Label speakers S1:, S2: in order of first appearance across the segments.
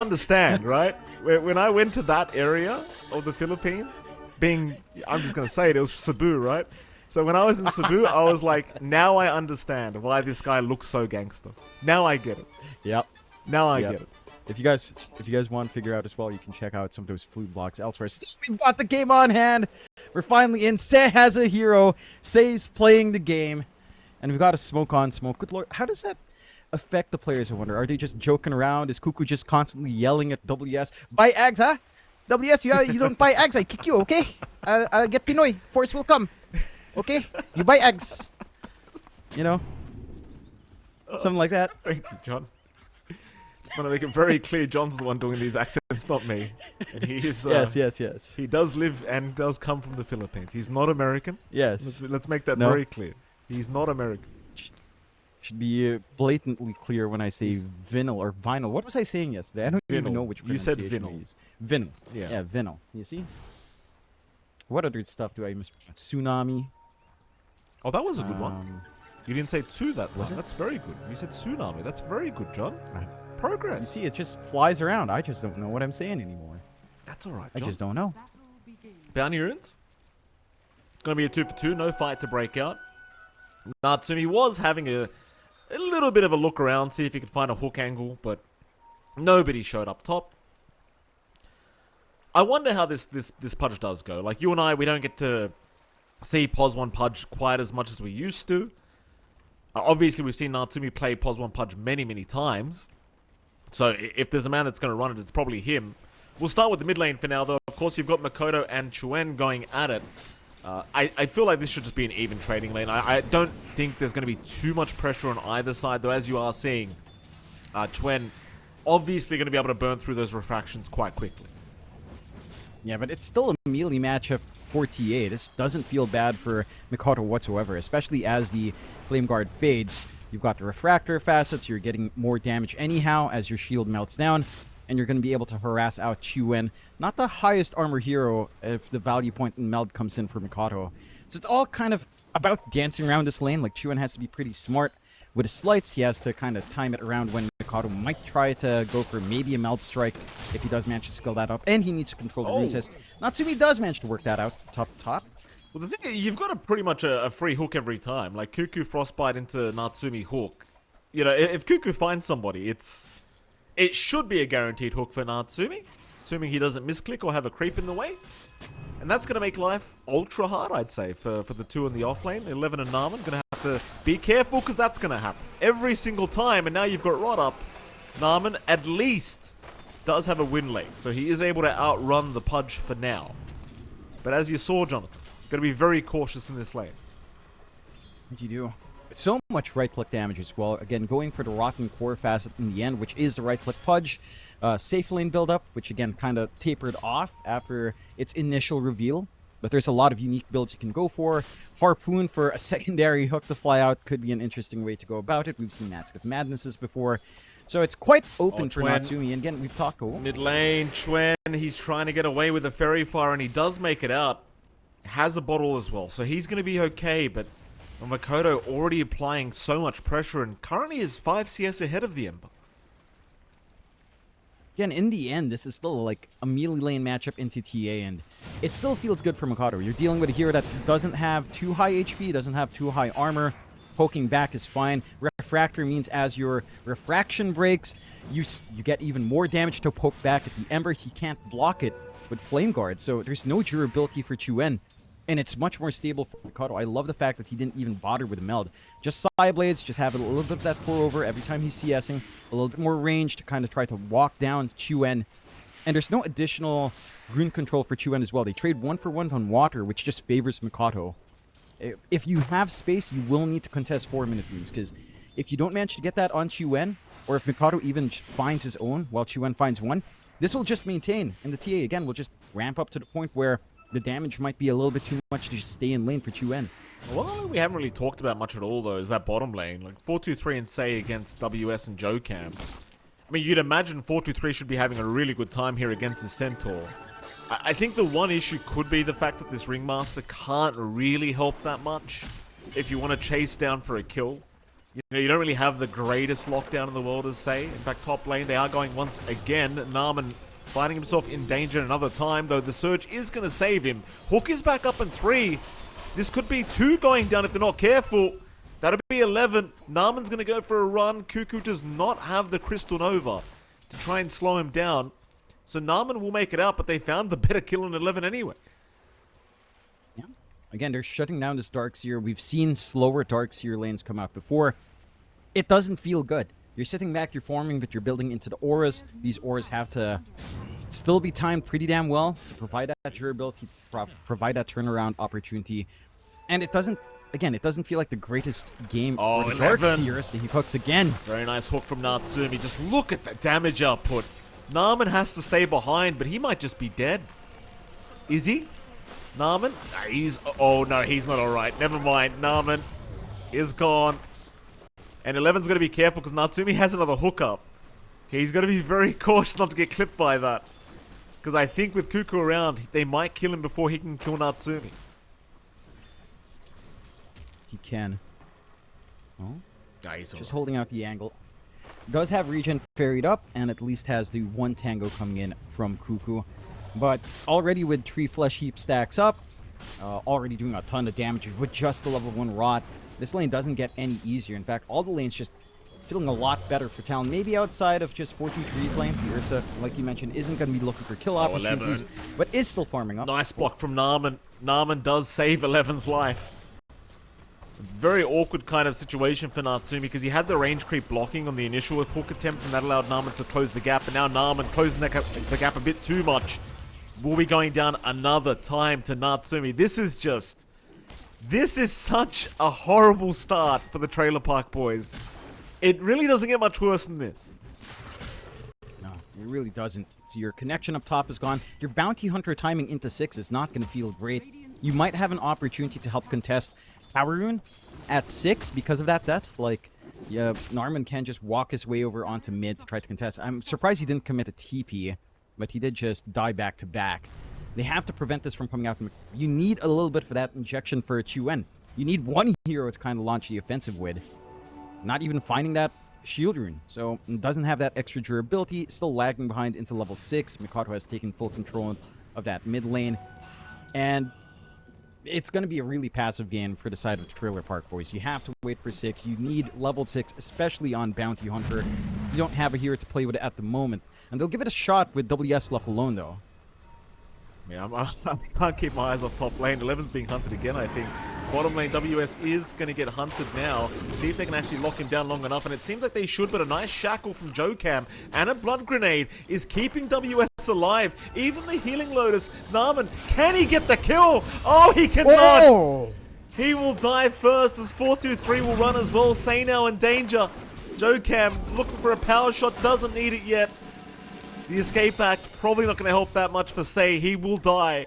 S1: understand, right? When I went to that area of the Philippines, I'm just going to say it was Cebu, right? So when I was in Cebu, I was like, now I understand why this guy looks so gangster. Now I get it.
S2: Yep.
S1: Now I get it.
S2: If you guys want to figure out as well, you can check out some of those flute blocks elsewhere. We've got the game on hand. We're finally in. Se has a hero. Se's playing the game. And we've got a smoke on smoke. Good lord. How does that affect the players, I wonder? Are they just joking around? Is Cuckoo just constantly yelling at WS? Buy Ags, huh? WS, you don't buy Ags, I kick you, okay? I'll get Pinoy. Force will come. Okay? You buy Ags. You know? Something like that.
S1: Thank you, John. Just want to make it very clear John's the one doing these accents, not me. And he is...
S2: yes.
S1: He does live and does come from the Philippines. He's not American.
S2: Yes.
S1: Let's make that very clear. He's not American.
S2: Should be blatantly clear when I say vinyl or vinyl. What was I saying yesterday? I don't even know which pronunciation
S1: you said vinyl.
S2: I use. Vinyl.
S1: Yeah,
S2: vinyl. You see? What other stuff do I miss? Tsunami.
S1: Oh, that was a good one. You didn't say tsu that one. That's very good. You said tsunami. That's very good, John. Progress.
S2: You see, it just flies around. I just don't know what I'm saying anymore.
S1: That's all right, John.
S2: I just don't know.
S1: Bounty runes. It's going to be a 2 for 2. No fight to break out. Natsumi was having a little bit of a look around, see if he could find a hook angle, but nobody showed up top. I wonder how this Pudge does go. Like, you and I, we don't get to see Pos 1 Pudge quite as much as we used to. Obviously, we've seen Natsumi play Pos 1 Pudge many, many times. So, if there's a man that's going to run it, it's probably him. We'll start with the mid lane for now, though. Of course, you've got Makoto and Chuen going at it. I feel like this should just be an even trading lane. I don't think there's going to be too much pressure on either side, though, as you are seeing. Chuen obviously going to be able to burn through those refractions quite quickly.
S2: Yeah, but it's still a melee matchup for TA. This doesn't feel bad for Makoto whatsoever, especially as the Flame Guard fades. You've got the Refractor facets, you're getting more damage anyhow as your shield melts down, and you're going to be able to harass out Chuen. Not the highest armor hero if the value point in meld comes in for Makoto. So it's all kind of about dancing around this lane. Like, Chuen has to be pretty smart with his slights. He has to kind of time it around when Makoto might try to go for maybe a meld strike if he does manage to skill that up. And he needs to control the rune test. Natsumi does manage to work that out top.
S1: Well, the thing is, you've got pretty much a free hook every time. Like, Cuckoo Frostbite into Natsumi hook. You know, if Cuckoo finds somebody, it should be a guaranteed hook for Natsumi, assuming he doesn't misclick or have a creep in the way. And that's going to make life ultra hard, I'd say, for the two in the offlane. 11 and Narman going to have to be careful, because that's going to happen every single time. And now you've got Rod up. Narman, at least, does have a win late, so he is able to outrun the Pudge for now. But as you saw, Jonathan, got to be very cautious in this lane.
S2: What do you do? So much right-click damage as well. Again, going for the Rotten Core facet in the end, which is the right-click Pudge. Safe lane build-up, which again kind of tapered off after its initial reveal. But there's a lot of unique builds you can go for. Harpoon for a secondary hook to fly out could be an interesting way to go about it. We've seen Mask of Madnesses before. So it's quite open for Natsumi. And again, we've talked about
S1: mid lane, Chuen, he's trying to get away with a Fairy Fire, and he does make it out. Has a bottle as well, so he's going to be okay, but Makoto already applying so much pressure and currently is 5 CS ahead of the Ember.
S2: Again, in the end, this is still like a melee lane matchup into TA, and it still feels good for Makoto. You're dealing with a hero that doesn't have too high HP, doesn't have too high armor. Poking back is fine. Refractor means as your refraction breaks, you get even more damage to poke back at the Ember. He can't block it with Flame Guard, so there's no durability for Chuen. And it's much more stable for Makoto. I love the fact that he didn't even bother with a meld. Just Psy Blades, just have a little bit of that pour over every time he's CSing. A little bit more range to kind of try to walk down Chuen. And there's no additional rune control for Chuen as well. They trade 1-for-1 on water, which just favors Makoto. If you have space, you will need to contest 4-minute runes, because if you don't manage to get that on Chuen, or if Makoto even finds his own while Chuen finds one, this will just maintain. And the TA, again, will just ramp up to the point where the damage might be a little bit too much to just stay in lane for Chuen.
S1: Well, we haven't really talked about much at all, though, is that bottom lane. Like, 4-2-3 and Say against WS and Jocam. I mean, you'd imagine 4-2-3 should be having a really good time here against the Centaur. I think the one issue could be the fact that this Ringmaster can't really help that much if you want to chase down for a kill. You know, you don't really have the greatest lockdown in the world, as say. In fact, top lane, they are going once again. Narman finding himself in danger another time, though the Surge is going to save him. Hook is back up in 3. This could be 2 going down if they're not careful. That'll be 11. Narman's going to go for a run. Cuckoo does not have the Crystal Nova to try and slow him down. So Narman will make it out, but they found the better kill in 11 anyway.
S2: Yeah. Again, they're shutting down this Darkseer. We've seen slower Darkseer lanes come out before. It doesn't feel good. You're sitting back, you're farming, but you're building into the auras. These auras have to still be timed pretty damn well to provide that durability, provide that turnaround opportunity. And it doesn't, again, it doesn't feel like the greatest game for the Darkseer. So he hooks again.
S1: Very nice hook from Natsumi. Just look at the damage output. Narman has to stay behind, but he might just be dead. Is he? Narman? Oh no, he's not alright. Never mind. Narman is gone. And 11's going to be careful because Natsumi has another hookup. He's going to be very cautious not to get clipped by that. Because I think with Cuckoo around, they might kill him before he can kill Natsumi.
S2: He can. Oh.
S1: He's
S2: just holding out the angle. Does have regen ferried up, and at least has the 1 tango coming in from Cuckoo. But already with 3 flesh heap stacks up, already doing a ton of damage with just the level 1 rot. This lane doesn't get any easier. In fact, all the lanes just feeling a lot better for Talon. Maybe outside of just 4-2-3's lane. The Ursa, like you mentioned, isn't going to be looking for kill opportunities, but is still farming up.
S1: Nice block from Narman. Narman does save 11's life. Very awkward kind of situation for Natsumi because he had the range creep blocking on the initial hook attempt, and that allowed Narman to close the gap. And now Narman closing the gap a bit too much. Will be going down another time to Natsumi. This is such a horrible start for the Trailer Park Boys. It really doesn't get much worse than this.
S2: No, it really doesn't. Your connection up top is gone. Your bounty hunter timing into 6 is not going to feel great. You might have an opportunity to help contest Power Rune at 6 because of that death. Like, yeah, Narman can just walk his way over onto mid to try to contest. I'm surprised he didn't commit a TP, but he did just die back to back. They have to prevent this from coming out. You need a little bit for that injection for a Chuen. You need one hero to kind of launch the offensive with. Not even finding that shield rune. So, doesn't have that extra durability. Still lagging behind into level 6. Mikato has taken full control of that mid lane. And it's going to be a really passive game for the side of the Trailer Park Boys. You have to wait for 6. You need level 6, especially on Bounty Hunter. You don't have a hero to play with at the moment. And they'll give it a shot with WS left alone, though.
S1: Yeah, I can't keep my eyes off top lane. 11's being hunted again, I think. Bottom lane, WS is going to get hunted now. See if they can actually lock him down long enough. And it seems like they should, but a nice shackle from Jokam and a blood grenade is keeping WS alive. Even the healing Lotus. Narman, can he get the kill? Oh, he cannot!
S2: Oh!
S1: He will die first as 4-2-3 will run as well. Say now in danger. Jokam looking for a power shot, doesn't need it yet. The escape act probably not going to help that much for Say. He will die.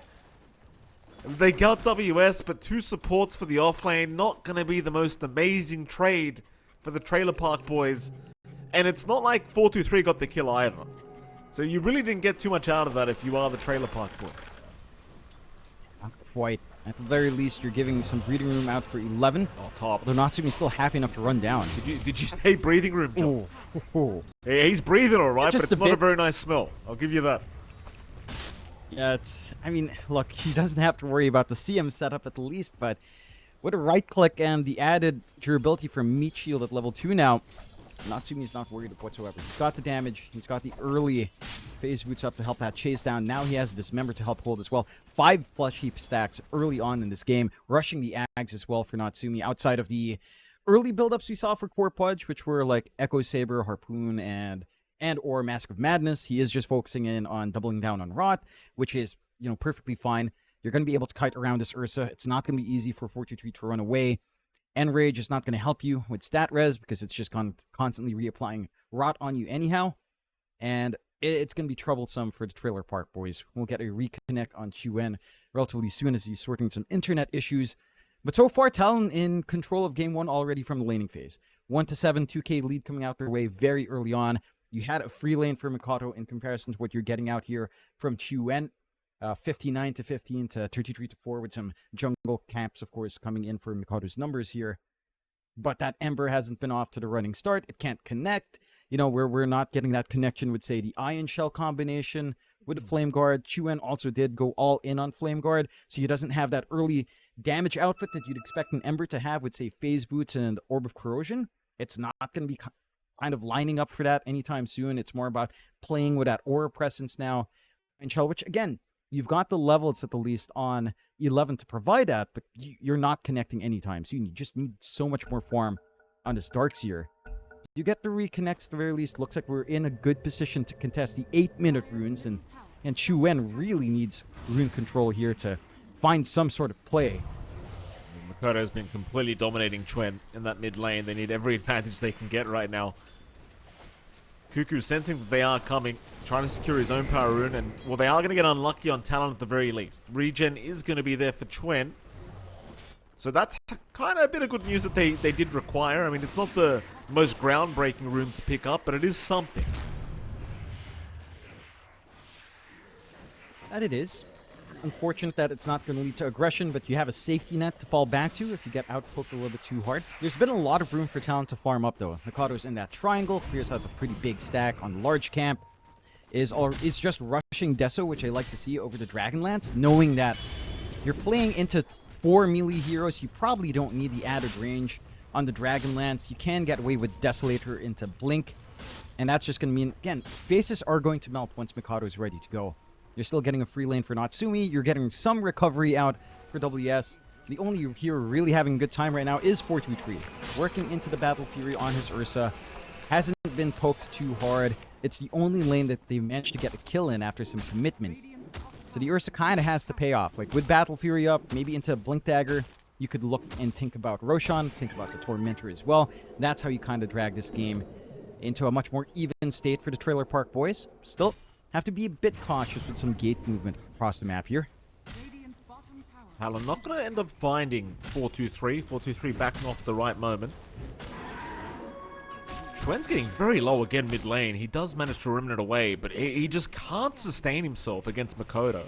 S1: They got WS, but 2 supports for the offlane. Not going to be the most amazing trade for the Trailer Park Boys. And it's not like 4-2-3 got the kill either. So you really didn't get too much out of that if you are the Trailer Park Boys.
S2: Not quite. At the very least, you're giving some breathing room out for 11.
S1: Oh, top.
S2: They're not still happy enough to run down.
S1: Did you say breathing room, John?
S2: Oh.
S1: Yeah, he's breathing all right, but it's not
S2: bit.
S1: a very nice smell. I'll give you that.
S2: Yeah, I mean, look, he doesn't have to worry about the CM setup at the least, but with a right click and the added durability from Meat Shield at level 2 now, Natsumi's not worried whatsoever. He's got the damage. He's got the early phase boots up to help that chase down. Now he has Dismember to help hold as well. 5 flesh heap stacks early on in this game. Rushing the Ags as well for Natsumi outside of the early buildups we saw for Core Pudge, which were like Echo Saber, Harpoon, and or Mask of Madness. He is just focusing in on doubling down on Rot, which is, you know, perfectly fine. You're going to be able to kite around this Ursa. It's not going to be easy for 4-2-3 to run away. Enrage is not going to help you with stat res because it's just constantly reapplying Rot on you anyhow. And it's going to be troublesome for the Trailer Park Boys. We'll get a reconnect on Chuen relatively soon as he's sorting some internet issues. But so far, Talon in control of Game 1 already from the laning phase. 1-7, 2k lead coming out their way very early on. You had a free lane for Mikato in comparison to what you're getting out here from Chuen. 59-15 to 33-4 with some jungle camps, of course, coming in for Mikado's numbers here. but that Ember hasn't been off to the running start. It can't connect. You know, we're not getting that connection with, say, the Ion Shell combination with the Flame Guard. Chuen also did go all in on Flame Guard, so he doesn't have that early damage output that you'd expect an Ember to have with, say, Phase Boots and Orb of Corrosion. It's not going to be kind of lining up for that anytime soon. It's more about playing with that Aura Presence now. And Shell, which, again, you've got the levels at the least on 11 to provide that, but you're not connecting anytime soon. You just need so much more farm on this Darkseer. You get the reconnects at the very least. Looks like we're in a good position to contest the 8-minute runes, and Chuen really needs rune control here to find some sort of play.
S1: Makoto has been completely dominating Chuen in that mid lane. They need every advantage they can get right now. Cuckoo sensing that they are coming, trying to secure his own power rune, and well, they are going to get unlucky on Talon at the very least. Regen is going to be there for Chuen. So that's kind of a bit of good news that they did require. I mean, it's not the most groundbreaking rune to pick up, but it is something.
S2: That it is. Unfortunate that it's not going to lead to aggression, but you have a safety net to fall back to if you get outpoked a little bit too hard. There's been a lot of room for Talon to farm up, though. Mikado's in that triangle, clears out a pretty big stack on large camp. Is just rushing Deso, which I like to see, over the Dragonlance, knowing that you're playing into 4 melee heroes. You probably don't need the added range on the Dragonlance. You can get away with Desolator into Blink, and that's just going to mean, again, faces are going to melt once Mikado is ready to go. You're still getting a free lane for Natsumi. You're getting some recovery out for WS. The only hero really having a good time right now is 423, working into the Battle Fury on his Ursa. Hasn't been poked too hard. It's the only lane that they managed to get a kill in after some commitment. So the Ursa kind of has to pay off. Like, with Battle Fury up, maybe into Blink Dagger, you could look and think about Roshan, think about the Tormentor as well. That's how you kind of drag this game into a much more even state for the Trailer Park boys. Still, have to be a bit cautious with some gate movement across the map here.
S1: Talon not going to end up finding 423. 423 backing off at the right moment. Chuen's getting very low again mid lane. He does manage to remnant away, but he just can't sustain himself against Makoto.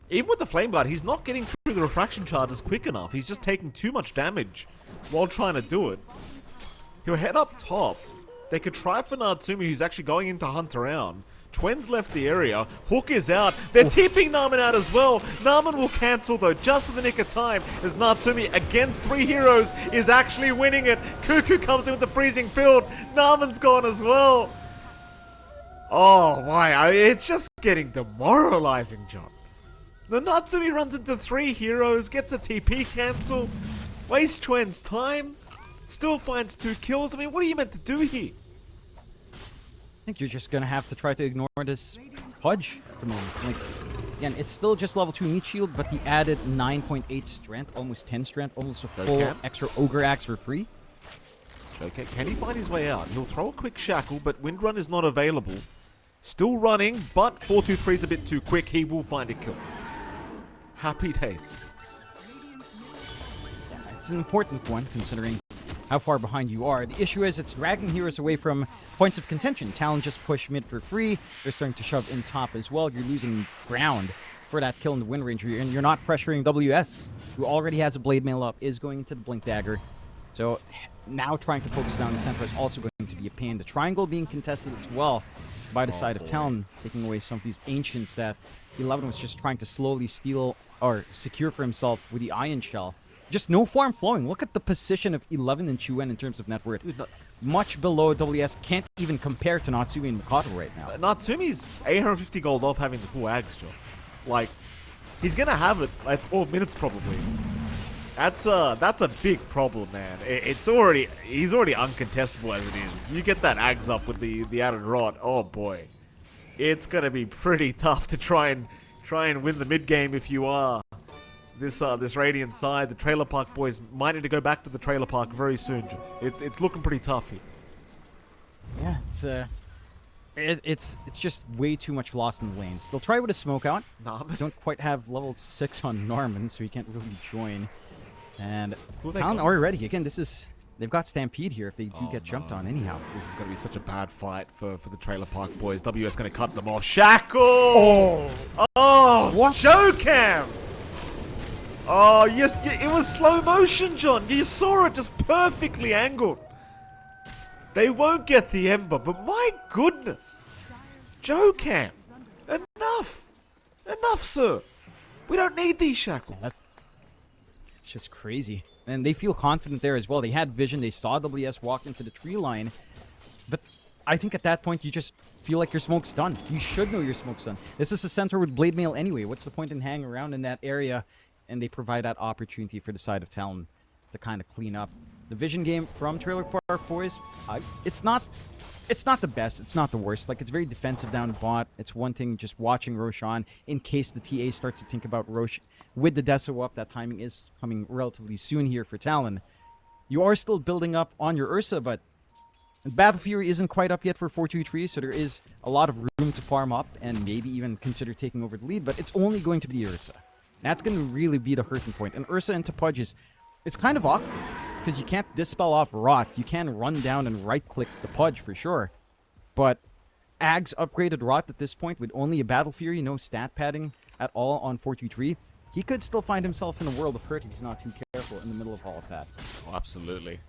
S1: Even with the Flame Guard, he's not getting through the refraction charges quick enough. He's just taking too much damage while trying to do it. He'll head up top. They could try for Natsumi, who's actually going in to hunt around. Chuen's left the area. Hook is out. They're TPing Naman out as well. Naman will cancel, though, just in the nick of time, as Natsumi, against 3 heroes, is actually winning it. Cuckoo comes in with the freezing field. Naman's gone as well. Oh, my. It's just getting demoralizing, John. The Natsumi runs into 3 heroes, gets a TP cancel, wastes Chuen's time, still finds 2 kills. I mean, what are you meant to do here?
S2: I think you're just going to have to try to ignore this Pudge at the moment. Like, again, it's still just level 2 meat shield, but the added 9.8 strength, almost 10 strength, almost a full extra Ogre Axe for free.
S1: Okay, can he find his way out? He'll throw a quick shackle, but Windrun is not available. Still running, but 423 is a bit too quick. He will find a kill. Happy days.
S2: Yeah, it's an important one, considering how far behind you are. The issue is it's dragging heroes away from points of contention. Talon just push mid for free. They're starting to shove in top as well. You're losing ground for that kill in the wind range, and you're not pressuring WS, who already has a blade mail up, is going into the Blink Dagger. So now trying to focus down the center is also going to be a pain. The triangle being contested as well by the side of Talon, taking away some of these ancients that 11 was just trying to slowly steal or secure for himself with the Ion Shell. Just no farm flowing. Look at the position of 11 and Chuen in terms of net worth. Much below WS. Can't even compare to Natsumi and Mikado right now.
S1: Natsumi's 850 gold off having the full Ags job. Like, he's gonna have it at 12 minutes probably. That's a big problem, man. He's already uncontestable as it is. You get that Ags up with the added rod. Oh boy, it's gonna be pretty tough to try and win the mid game if you are this Radiant side. The Trailer Park boys might need to go back to the Trailer Park very soon. It's looking pretty tough here.
S2: Yeah, it's just way too much loss in the lanes. They'll try with a smoke out.
S1: Norman.
S2: Don't quite have level 6 on Norman, so he can't really join. And
S1: Who they
S2: Talon
S1: got?
S2: are ready. Again, they've got Stampede here if they do get jumped on anyhow.
S1: This is going to be such a bad fight for the Trailer Park boys. WS going to cut them off. Shackle! Oh!
S2: What?
S1: Showcam! Oh, yes, it was slow motion, John. You saw it just perfectly angled. They won't get the Ember, but my goodness. Joe Cam, enough. Enough, sir. We don't need these shackles.
S2: It's just crazy. And they feel confident there as well. They had vision. They saw WS walk into the tree line. But I think at that point, you just feel like your smoke's done. You should know your smoke's done. This is the center with Blade Mail anyway. What's the point in hanging around in that area? And they provide that opportunity for the side of Talon to kind of clean up. The vision game from Trailer Park Boys, it's not the best. It's not the worst. Like, it's very defensive down the bot. It's one thing just watching Roshan in case the TA starts to think about Rosh with the Deso up. That timing is coming relatively soon here for Talon. You are still building up on your Ursa, but Battle Fury isn't quite up yet for 4-2-3, so there is a lot of room to farm up and maybe even consider taking over the lead, but it's only going to be Ursa. That's going to really be the hurting point. And Ursa into Pudge it's kind of awkward, because you can't dispel off Rot. You can run down and right-click the Pudge for sure. But Ag's upgraded Rot at this point with only a Battle Fury, no stat padding at all on 4-2-3. He could still find himself in a world of hurt if he's not too careful in the middle of all of that.
S1: Oh, absolutely.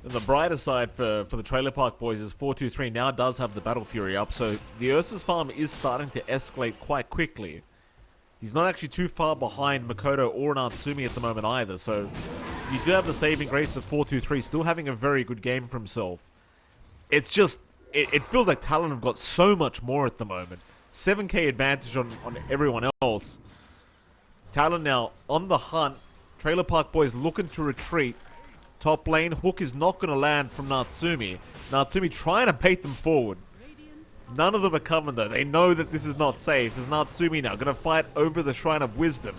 S1: And the brighter side for the Trailer Park Boys is 4-2-3 now does have the Battle Fury up, so the Ursa's farm is starting to escalate quite quickly. He's not actually too far behind Makoto or Natsumi at the moment either, so you do have the saving grace of 4-2-3 still having a very good game for himself. It's just, it feels like Talon have got so much more at the moment. 7k advantage on everyone else. Talon now on the hunt. Trailer Park Boys looking to retreat. Top lane, hook is not going to land from Natsumi. Natsumi trying to bait them forward. None of them are coming though. They know that this is not safe. As Natsumi now going to fight over the Shrine of Wisdom.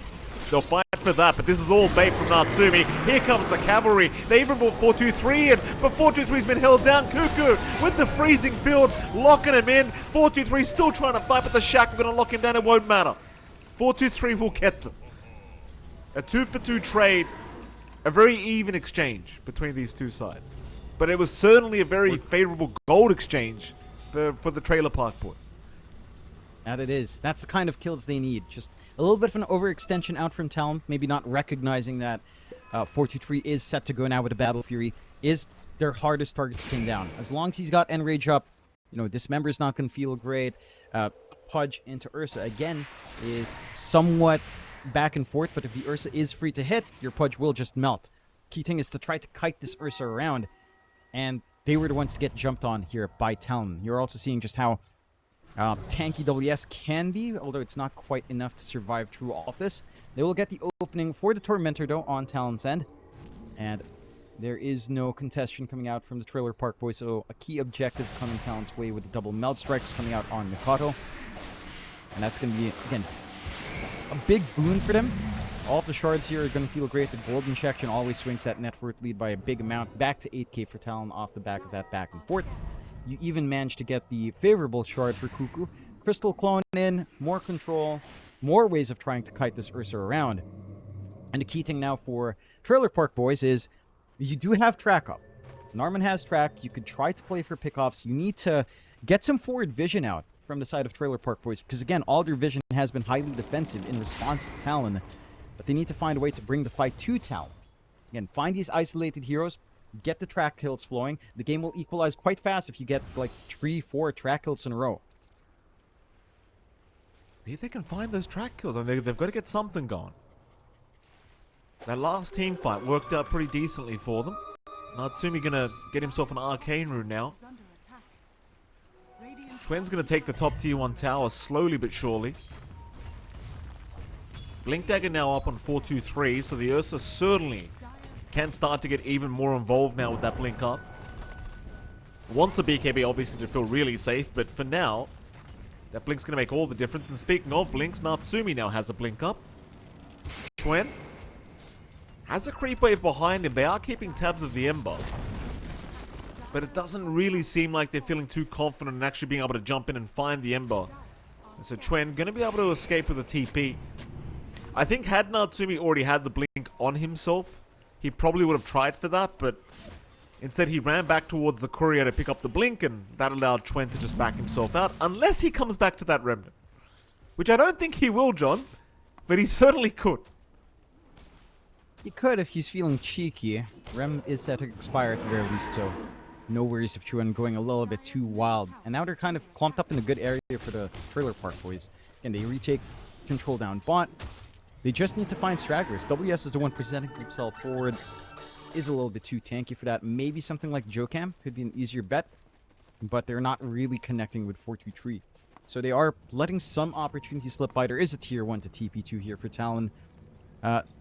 S1: They'll fight for that, but this is all bait from Natsumi. Here comes the cavalry. They even brought 4-2-3 in, but 4-2-3's been held down. Cuckoo with the freezing field, locking him in. 4-2-3 still trying to fight, but the Shack are going to lock him down. It won't matter. 4-2-3 will get them. A 2-for-2 trade. A very even exchange between these two sides. But it was certainly a very favorable gold exchange for the Trailer Park Boys.
S2: That it is. That's the kind of kills they need. Just a little bit of an overextension out from Talon. Maybe not recognizing that 4-2-3 is set to go now with a Battle Fury. Is their hardest target to pin down. As long as he's got Enrage up, you know, Dismember's not going to feel great. Pudge into Ursa, again, is somewhat back and forth, but if the Ursa is free to hit, your Pudge will just melt. Key thing is to try to kite this Ursa around, and they were the ones to get jumped on here by Talon. You're also seeing just how tanky WS can be, although it's not quite enough to survive through all of this. They will get the opening for the Tormentor, though, on Talon's end, and there is no contestation coming out from the Trailer Park Boys, so a key objective coming Talon's way with the double melt strikes coming out on Mikato. And that's going to be, again, a big boon for them. All of the shards here are going to feel great. The golden section always swings that net worth lead by a big amount. Back to 8k for Talon off the back of that back and forth. You even managed to get the favorable shard for Cuckoo. Crystal clone in, more control, more ways of trying to kite this Ursa around. And the key thing now for Trailer Park Boys is you do have track up. Narman has track. You could try to play for pickoffs. You need to get some forward vision out from the side of Trailer Park Boys, because again, all their vision has been highly defensive in response to Talon, but they need to find a way to bring the fight to Talon. Again, find these isolated heroes, get the track kills flowing. The game will equalize quite fast if you get like 3-4 track kills in a row.
S1: See if they can find those track kills. I mean, they've got to get something going. That last team fight worked out pretty decently for them. Natsumi gonna get himself an arcane rune now. Twen's going to take the top tier 1 tower slowly but surely. Blink Dagger now up on 4-2-3, so the Ursa certainly can start to get even more involved now with that blink up. Wants a BKB obviously to feel really safe, but for now, that blink's going to make all the difference. And speaking of blinks, Natsumi now has a blink up. Twen has a creep wave behind him. They are keeping tabs of the Ember, but it doesn't really seem like they're feeling too confident in actually being able to jump in and find the Ember. And so Twen going to be able to escape with a TP. I think had Natsumi already had the blink on himself, he probably would have tried for that, but instead he ran back towards the courier to pick up the blink, and that allowed Twen to just back himself out, unless he comes back to that Remnant. Which I don't think he will, John, but he certainly could.
S2: He could if he's feeling cheeky. Rem is set to expire at the very least, so no worries if Chuan going a little bit too wild. And now they're kind of clumped up in a good area for the Trailer Park boys. Can they retake control down bot? They just need to find stragglers. WS is the one presenting himself forward. Is a little bit too tanky for that. Maybe something like Jokam could be an easier bet, but they're not really connecting with 423. So they are letting some opportunities slip by. There is a tier 1 to TP2 here for Talon.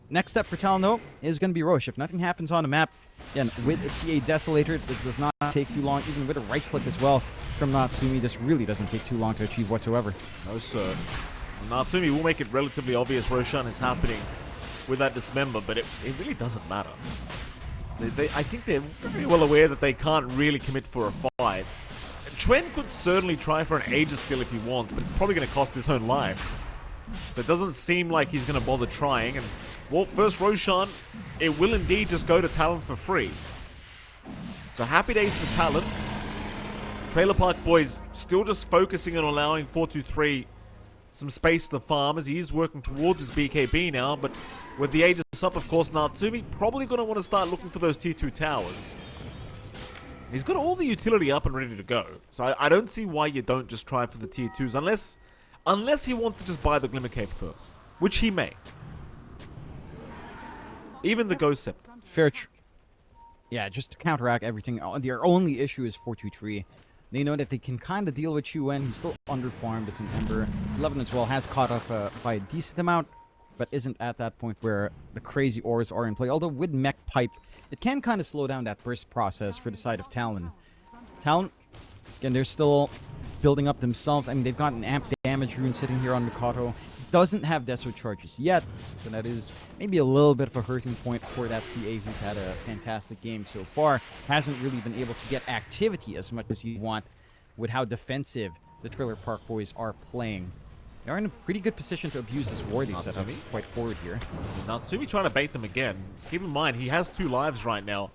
S2: Next step for Talon, though, is going to be Roche. If nothing happens on the map, again, with a TA Desolator, this does not take too long. Even with a right-click as well from Natsumi, this really doesn't take too long to achieve whatsoever.
S1: No, sir. Natsumi will make it relatively obvious Roshan is happening with that Dismember, but it really doesn't matter. I think they're very well aware that they can't really commit for a fight. Chuen could certainly try for an Aegis steal if he wants, but it's probably going to cost his own life. So it doesn't seem like he's going to bother trying. And, well, first Roshan, it will indeed just go to Talon for free. So happy days for Talon. Trailer Park boys still just focusing on allowing 423 some space to farm as he is working towards his BKB now. But with the Aegis up, of course, Natsumi probably going to want to start looking for those tier 2 towers. He's got all the utility up and ready to go. So I don't see why you don't just try for the tier 2s unless he wants to just buy the Glimmer Cape first, which he may. Even the Ghost Scepter.
S2: Fair. Yeah, just to counteract everything. Their only issue is 423. They know that they can kind of deal with Chuen. He's still underfarmed as an Ember. 11 as well has caught up by a decent amount, but isn't at that point where the crazy auras are in play. Although with Mech Pipe, it can kind of slow down that burst process for the side of Talon. Talon, again, they're still building up themselves. I mean, they've got an amp damage rune sitting here on Mikado. Doesn't have Deso charges yet, so that is maybe a little bit of a hurting point for that TA who's had a fantastic game so far. Hasn't really been able to get activity as much as you want with how defensive the Trailer Park boys are playing. They're in a pretty good position to abuse this war they set up quite forward here.
S1: Natsumi trying to bait them again. Keep in mind, he has 2 lives right now.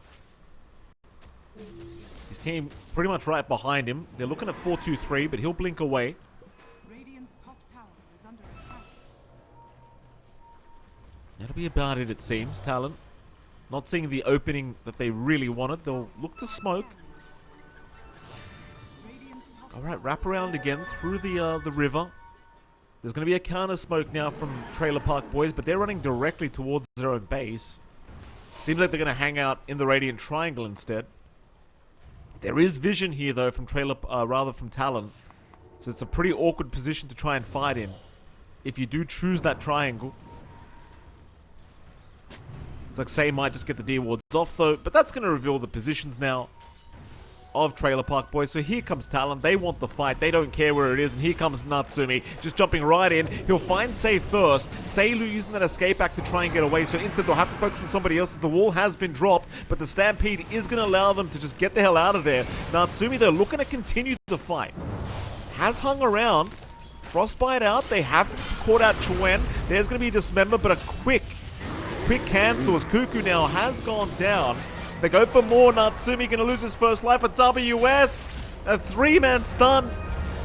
S1: His team pretty much right behind him. They're looking at 4-2-3, but he'll blink away. That'll be about it seems, Talon. Not seeing the opening that they really wanted. They'll look to smoke. Alright, wrap around again through the river. There's going to be a counter smoke now from Trailer Park boys, but they're running directly towards their own base. Seems like they're going to hang out in the Radiant Triangle instead. There is vision here, though, from from Talon. So it's a pretty awkward position to try and fight in if you do choose that triangle. It's like Say might just get the D-wards off, though, but that's going to reveal the positions now of Trailer Park boys. So here comes Talon. They want the fight. They don't care where it is. And here comes Natsumi, just jumping right in. He'll find Say first. Say using that escape act to try and get away. So instead they'll have to focus on somebody else as the wall has been dropped. But the Stampede is going to allow them to just get the hell out of there. Natsumi, they're looking to continue the fight. Has hung around. Frostbite out. They have caught out Chuen. There's going to be a Dismember, but a quick cancel as Cuckoo now has gone down. They go for more. Natsumi going to lose his first life. A WS. A 3-man stun.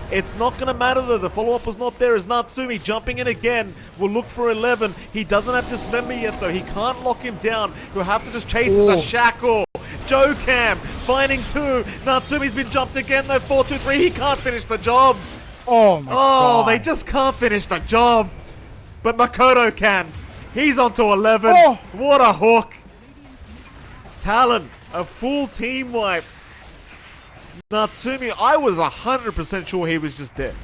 S1: It's not going to matter though. The follow-up was not there as Natsumi jumping in again. Will look for 11. He doesn't have Dismember yet though. He can't lock him down. He'll have to just chase as a shackle. Jokam finding 2. Natsumi's been jumped again though. 4-2-3. He can't finish the job.
S2: Oh my god.
S1: They just can't finish the job. But Makoto can. He's on to 11.
S2: Oh.
S1: What a hook. Talon, a full team wipe. Natsumi, I was 100% sure he was just dead.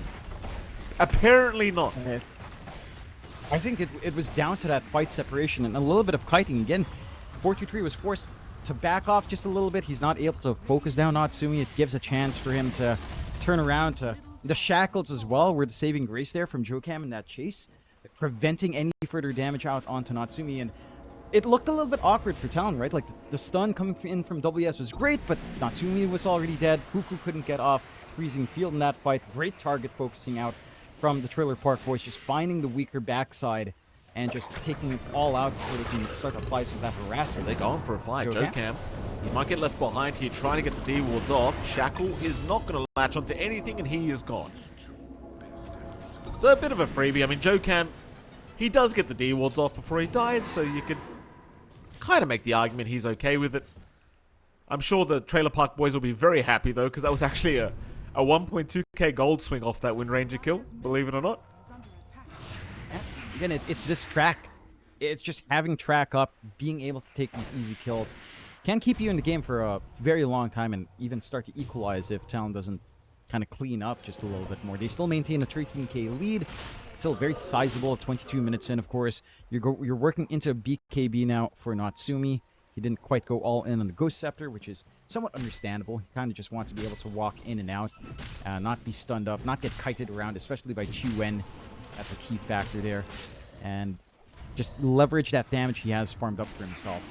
S1: Apparently not.
S2: I think it was down to that fight separation and a little bit of kiting. Again, 423 was forced to back off just a little bit. He's not able to focus down Natsumi. It gives a chance for him to turn around to the shackles as well. Were the saving grace there from Jokam in that chase, preventing any further damage out onto Natsumi. And it looked a little bit awkward for Talon, right? Like the stun coming in from WS was great, but Natsumi was already dead. Cuckoo couldn't get off freezing field in that fight. Great target focusing out from the Trailer Park boys, just finding the weaker backside and just taking it all out before they can start to apply some of that harassment.
S1: They're going for a fight. Jokam, he might get left behind here trying to get the D-wards off. Shackle is not going to latch onto anything and he is gone. So a bit of a freebie. I mean, Jokam, he does get the D-wards off before he dies, so you could kind of make the argument he's okay with it. I'm sure the Trailer Park boys will be very happy, though, because that was actually a 1.2k gold swing off that Wind Ranger kill, believe it or not.
S2: Again, it's this track. It's just having track up, being able to take these easy kills. Can keep you in the game for a very long time and even start to equalize if Talon doesn't kind of clean up just a little bit more. They still maintain a 13k lead. Still very sizable, 22 minutes in, of course. You're working into BKB now for Natsumi. He didn't quite go all in on the Ghost Scepter, which is somewhat understandable. He kind of just wants to be able to walk in and out, not be stunned up, not get kited around, especially by Chuen. That's a key factor there. And just leverage that damage he has farmed up for himself.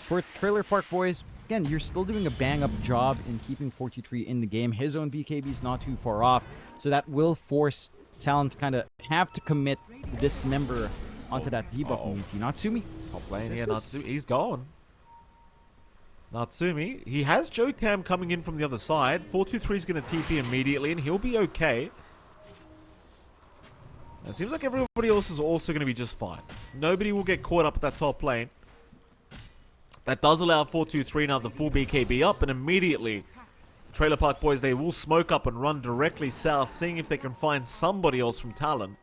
S2: For Trailer Park boys, again, you're still doing a bang-up job in keeping 43 in the game. His own BKB is not too far off, so that will force Talon to kind of have to commit this member onto that debuff immunity. Natsumi?
S1: Top lane, yeah, Natsumi, he's gone. Natsumi, he has Jokam coming in from the other side. 423 is going to TP immediately, and he'll be okay. It seems like everybody else is also going to be just fine. Nobody will get caught up at that top lane. That does allow 423 now the full BKB up, and immediately the Trailer Park boys, they will smoke up and run directly south, seeing if they can find somebody else from Talon.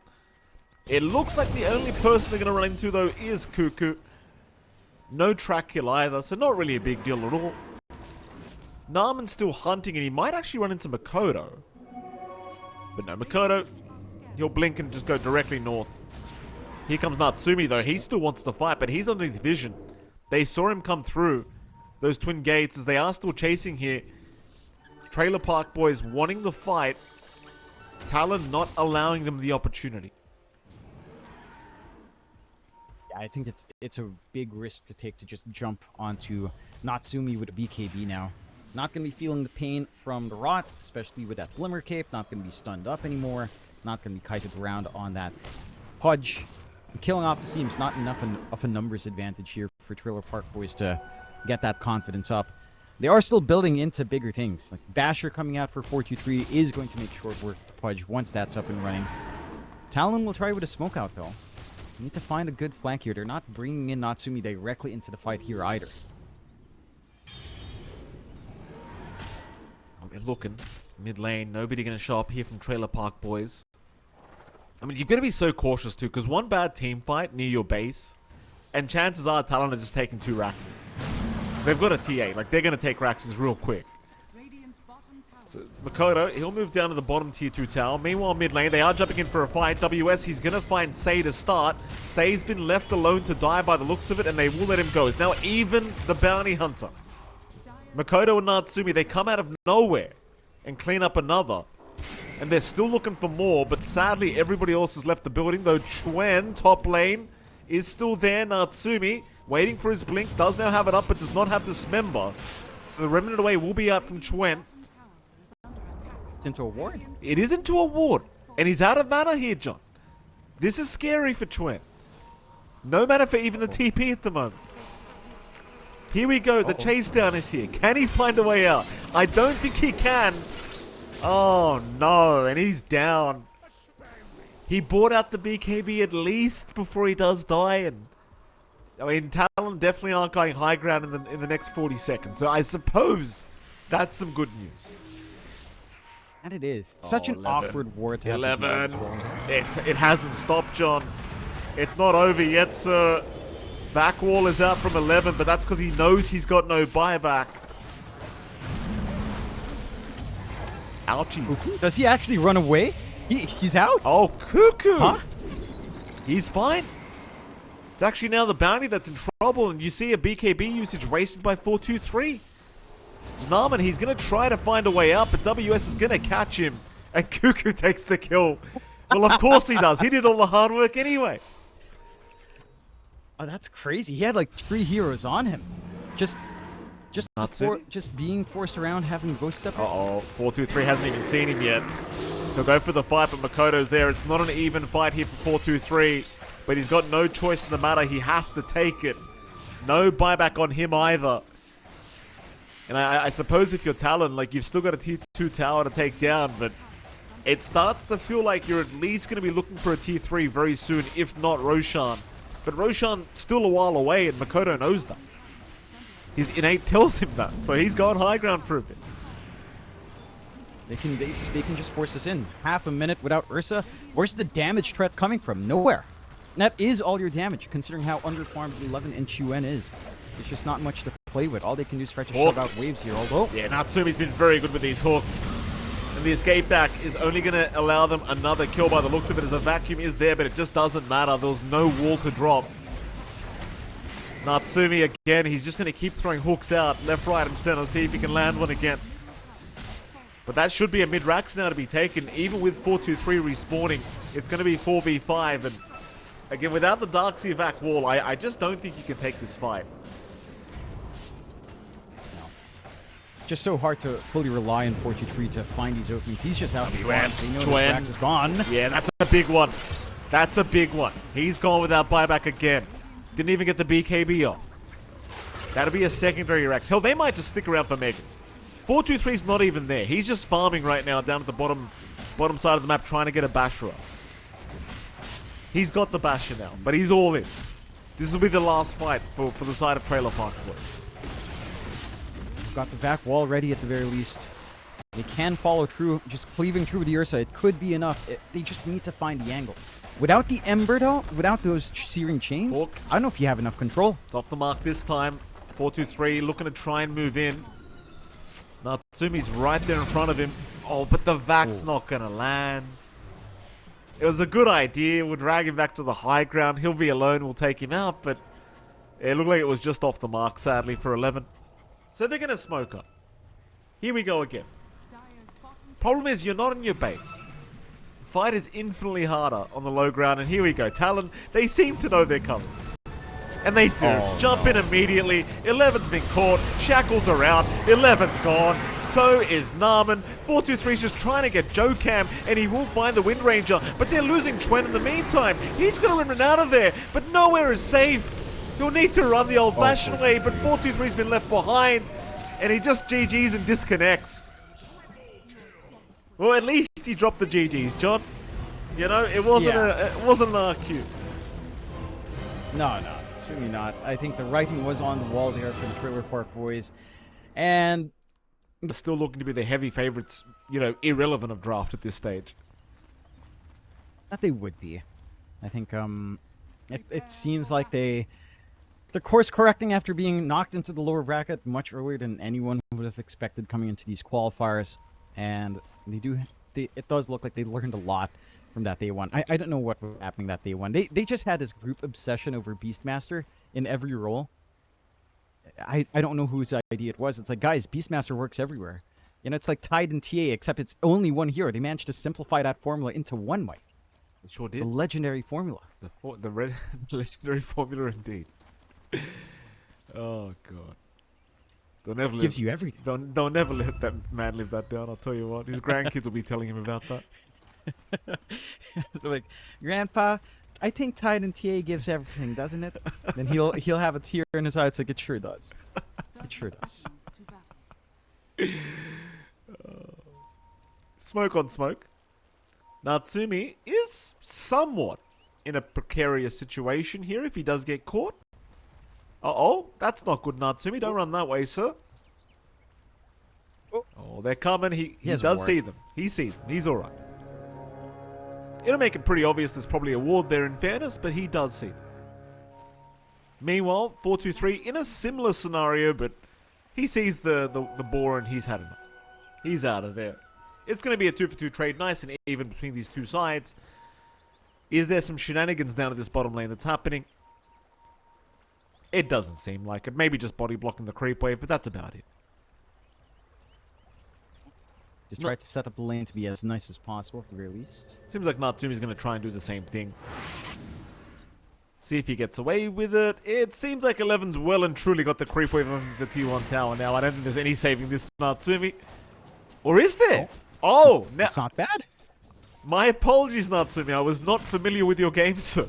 S1: It looks like the only person they're going to run into, though, is Cuckoo. No track kill either, so not really a big deal at all. Narman's still hunting, and he might actually run into Makoto. But no, Makoto, he'll blink and just go directly north. Here comes Natsumi, though. He still wants to fight, but he's underneath vision. They saw him come through those twin gates as they are still chasing here. Trailer Park boys wanting the fight. Talon not allowing them the opportunity.
S2: I think it's a big risk to take to just jump onto Natsumi with a BKB now. Not going to be feeling the pain from the rot, especially with that Glimmer Cape. Not going to be stunned up anymore. Not going to be kited around on that Pudge. Killing off the seems not enough of a numbers advantage here for Trailer Park boys to get that confidence up. They are still building into bigger things. Like Basher coming out for 423 is going to make short work to Pudge once that's up and running. Talon will try with a smoke out though. Need to find a good flank here. They're not bringing in Natsumi directly into the fight here either.
S1: Oh, they're looking. Mid lane. Nobody going to show up here from Trailer Park boys. I mean, you've got to be so cautious too, because one bad team fight near your base, and chances are Talon are just taking 2 Raxes. They've got a TA. Like, they're going to take Raxes real quick. So, Makoto, he'll move down to the bottom tier 2 tower. Meanwhile, mid lane, they are jumping in for a fight. WS, he's going to find Sei to start. Sei's been left alone to die by the looks of it, and they will let him go. It's now even the bounty hunter. Makoto and Natsumi, they come out of nowhere and clean up another. And they're still looking for more, but sadly, everybody else has left the building, though Chuen, top lane, is still there. Natsumi, waiting for his blink, does now have it up, but does not have Dismember. So the Remnant away will be out from Chuen.
S2: It's into a ward.
S1: It is into a ward. And he's out of mana here, John. This is scary for Chuen. No mana for even the TP at the moment. Here we go. The chase down is here. Can he find a way out? I don't think he can. Oh, no. And he's down. He bought out the BKB at least before he does die. And I mean, Talon definitely aren't going high ground in the next 40 seconds. So I suppose that's some good news.
S2: And it is. Such an
S1: 11.
S2: awkward war to have.
S1: 11. It hasn't stopped, John. It's not over yet, sir. Back wall is out from 11, but that's because he knows he's got no buyback. Ouchies.
S2: Does he actually run away? He's out?
S1: Oh, Cuckoo.
S2: Huh?
S1: He's fine. It's actually now the bounty that's in trouble, and you see a BKB usage wasted by 423. Narman, he's going to try to find a way out, but WS is going to catch him. And Cuckoo takes the kill. Well, of course he does. He did all the hard work anyway.
S2: Oh, that's crazy. He had like 3 heroes on him. Just being forced around, having Ghost Scepter.
S1: Uh-oh. 423 hasn't even seen him yet. He'll go for the fight, but Makoto's there. It's not an even fight here for 423, but he's got no choice in the matter. He has to take it. No buyback on him either. And I suppose if you're Talon, like, you've still got a tier 2 tower to take down, but it starts to feel like you're at least going to be looking for a tier 3 very soon, if not Roshan. But Roshan still a while away, and Makoto knows that. His innate tells him that, so he's going high ground for a bit.
S2: They can just force us in. Half a minute without Ursa. Where's the damage threat coming from? Nowhere. And that is all your damage, considering how underfarmed 11 and Chuen is. There's just not much to play with. All they can do is try to shove out waves here, although...
S1: Yeah, Natsumi's been very good with these hooks. And the escape back is only going to allow them another kill by the looks of it, as a vacuum is there, but it just doesn't matter. There's no wall to drop. Natsumi again, he's just going to keep throwing hooks out, left, right, and center, see if he can land one again. But that should be a mid-rax now to be taken. Even with 4-2-3 respawning, it's going to be 4v5. And again, without the Darkseer vac wall, I just don't think you can take this fight.
S2: Just so hard to fully rely on 4-2-3 to find these openings. He's just out.
S1: US,
S2: Chuen is gone.
S1: Yeah, that's a big one. That's a big one. He's gone without buyback again. Didn't even get the BKB off. That'll be a secondary Rax. Hell, they might just stick around for Megas. 4-2-3's not even there. He's just farming right now down at the bottom side of the map, trying to get a Basher up. He's got the Basher now, but he's all in. This will be the last fight for the side of Trailer Park Boys.
S2: Got the back wall ready at the very least. They can follow through, just cleaving through the Ursa. It could be enough. They just need to find the angle. Without the Ember, though, without those searing chains, I don't know if you have enough control.
S1: It's off the mark this time. 4-2-3 looking to try and move in. Natsumi's right there in front of him. Oh, but the Vac's not going to land. It was a good idea. We'll drag him back to the high ground. He'll be alone. We'll take him out. But it looked like it was just off the mark, sadly, for 11. So they're going to smoke up. Here we go again. Problem is, you're not in your base. Fight is infinitely harder on the low ground. And here we go. Talon, they seem to know they're coming. And they do. Jump in immediately. 11's been caught. Shackles are out. 11's gone. So is Narman. 4-2-3's just trying to get Jokam, and he will find the Wind Ranger. But they're losing Chuen in the meantime. He's going to run out of there. But nowhere is safe. He'll need to run the old-fashioned way. But 4-2-3's been left behind. And he just GG's and disconnects. Well, at least he dropped the GG's, John. You know, it wasn't an RQ.
S2: No, it's really not. I think the writing was on the wall there for the Trailer Park Boys. And
S1: they're still looking to be the heavy favorites, you know, irrelevant of draft at this stage.
S2: That they would be. I think it seems like they're course correcting after being knocked into the lower bracket much earlier than anyone would have expected coming into these qualifiers. And it does look like they learned a lot from that day one. I don't know what was happening that day one. They just had this group obsession over Beastmaster in every role. I don't know whose idea it was. It's like, guys, Beastmaster works everywhere. You know, it's like Tide and TA, except it's only one hero. They managed to simplify that formula into one, Mike.
S1: It sure did.
S2: The legendary formula.
S1: The legendary formula indeed. Oh, God.
S2: Gives you everything.
S1: Don't never let that man live that down, I'll tell you what. His grandkids will be telling him about that.
S2: They're like, Grandpa, I think Tide and TA gives everything, doesn't it? Then he'll have a tear in his eye. It's like, it sure does. It sure does.
S1: Smoke on smoke. Natsumi is somewhat in a precarious situation here if he does get caught. Uh-oh, that's not good, Natsumi. Don't run that way, sir. Oh, they're coming. He does see them. He sees them. He's alright. It'll make it pretty obvious there's probably a ward there in fairness, but he does see them. Meanwhile, 4-2-3 in a similar scenario, but he sees the boar and he's had enough. He's out of there. It's going to be a 2-for-2 trade, nice and even between these two sides. Is there some shenanigans down at this bottom lane that's happening? It doesn't seem like it. Maybe just body blocking the creep wave, but that's about it.
S2: Just try to set up the lane to be as nice as possible at the very least.
S1: Seems like Natsumi's going to try and do the same thing. See if he gets away with it. It seems like 11's well and truly got the creep wave on the T1 tower now. I don't think there's any saving this Natsumi. Or is there? Oh, now
S2: it's not bad.
S1: My apologies, Natsumi. I was not familiar with your game, sir.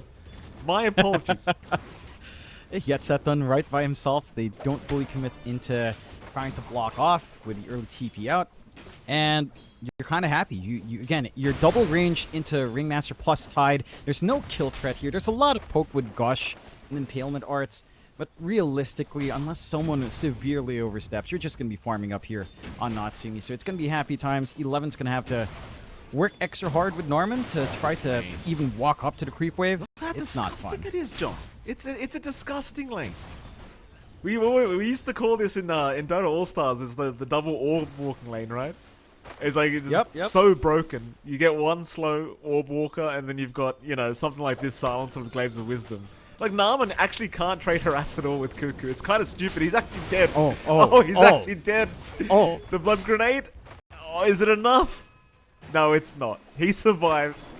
S1: My apologies.
S2: He gets that done right by himself. They don't fully commit into trying to block off with the early TP out. And you're kind of happy. Again, you're double range into Ringmaster plus Tide. There's no kill threat here. There's a lot of poke with Gush. impalement arts. But realistically, unless someone severely oversteps, you're just going to be farming up here on Natsumi. So it's going to be happy times. 11's going to have to work extra hard with Norman to try to even walk up to the creep wave.
S1: How
S2: It's not
S1: disgusting
S2: fun.
S1: it is, John. It's a disgusting lane. We used to call this in Dota All Stars as the double orb walking lane, right? It's like it's
S2: Yep.
S1: so broken. You get one slow orb walker, and then you've got something like this silence of the Glaives of Wisdom. Like Narman actually can't trade harass at all with Cuckoo. It's kind of stupid. He's actually dead. He's actually dead. The blood grenade. Oh, is it enough? No, it's not. He survives.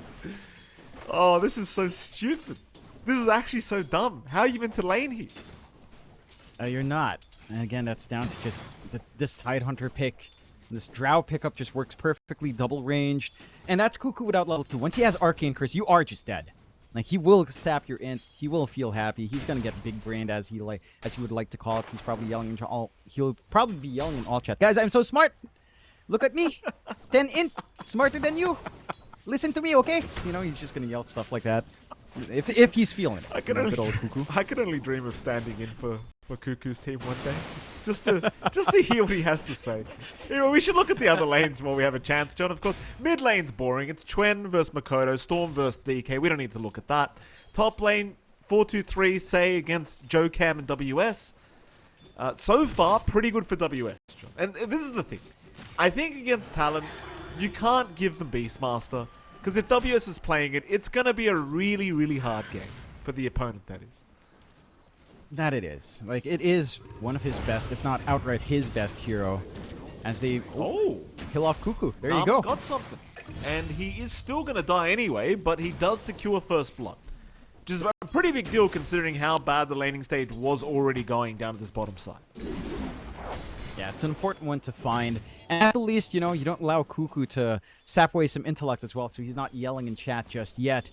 S1: Oh, this is so stupid. This is actually so dumb. How are you meant to lane here?
S2: You're not. And again, that's down to just this Tidehunter pick. This Drow pickup just works perfectly, double ranged. And that's Cuckoo without level 2. Once he has Arcane Curse, you are just dead. Like, he will sap your int. He will feel happy. He's gonna get big brained, as he would like to call it. He's probably yelling into all. He'll probably be yelling in all chat. Guys, I'm so smart. Look at me. 10 int, smarter than you. Listen to me, okay? He's just gonna yell stuff like that. If he's feeling it. Good old Cuckoo.
S1: I can only dream of standing in for Cuckoo's team one day, just to hear what he has to say. We should look at the other lanes while we have a chance, John. Of course, mid lane's boring. It's Chwen versus Makoto, Storm versus DK. We don't need to look at that. Top lane, 4-2-3, say against Joe Cam and WS. So far, pretty good for WS, John. And this is the thing. I think against Talon, you can't give them Beastmaster, because if WS is playing it, it's going to be a really, really hard game for the opponent, that is.
S2: That it is. Like, it is one of his best, if not outright his best hero, as they kill off Cuckoo. There you go.
S1: Got something. And he is still going to die anyway, but he does secure first blood. Which is a pretty big deal considering how bad the laning stage was already going down to this bottom side.
S2: Yeah, it's an important one to find. And at the least, you don't allow Cuckoo to sap away some intellect as well, so he's not yelling in chat just yet.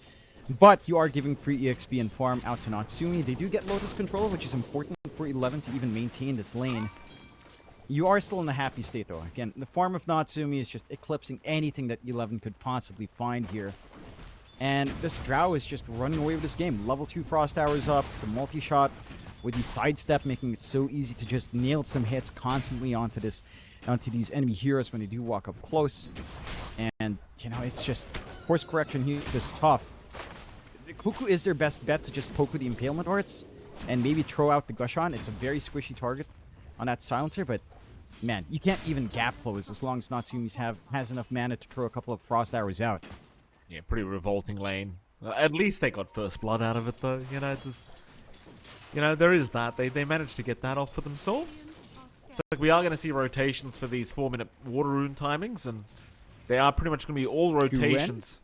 S2: But you are giving free EXP and farm out to Natsumi. They do get Lotus control, which is important for 11 to even maintain this lane. You are still in a happy state, though. Again, the farm of Natsumi is just eclipsing anything that 11 could possibly find here. And this Drow is just running away with this game. Level 2 Frost Hours up, the multi-shot with the sidestep, making it so easy to just nail some hits constantly onto these enemy heroes when they do walk up close. And, it's just course correction here is tough. Cuckoo is their best bet to just poke with the Impalement Arts and maybe throw out the Gushon. It's a very squishy target on that Silencer, but man, you can't even gap close as long as Natsumi has enough mana to throw a couple of Frost Arrows out.
S1: Yeah, pretty revolting lane. At least they got first blood out of it, though. There is that. They managed to get that off for themselves. So we are going to see rotations for these 4-minute water rune timings, and they are pretty much going to be all rotations.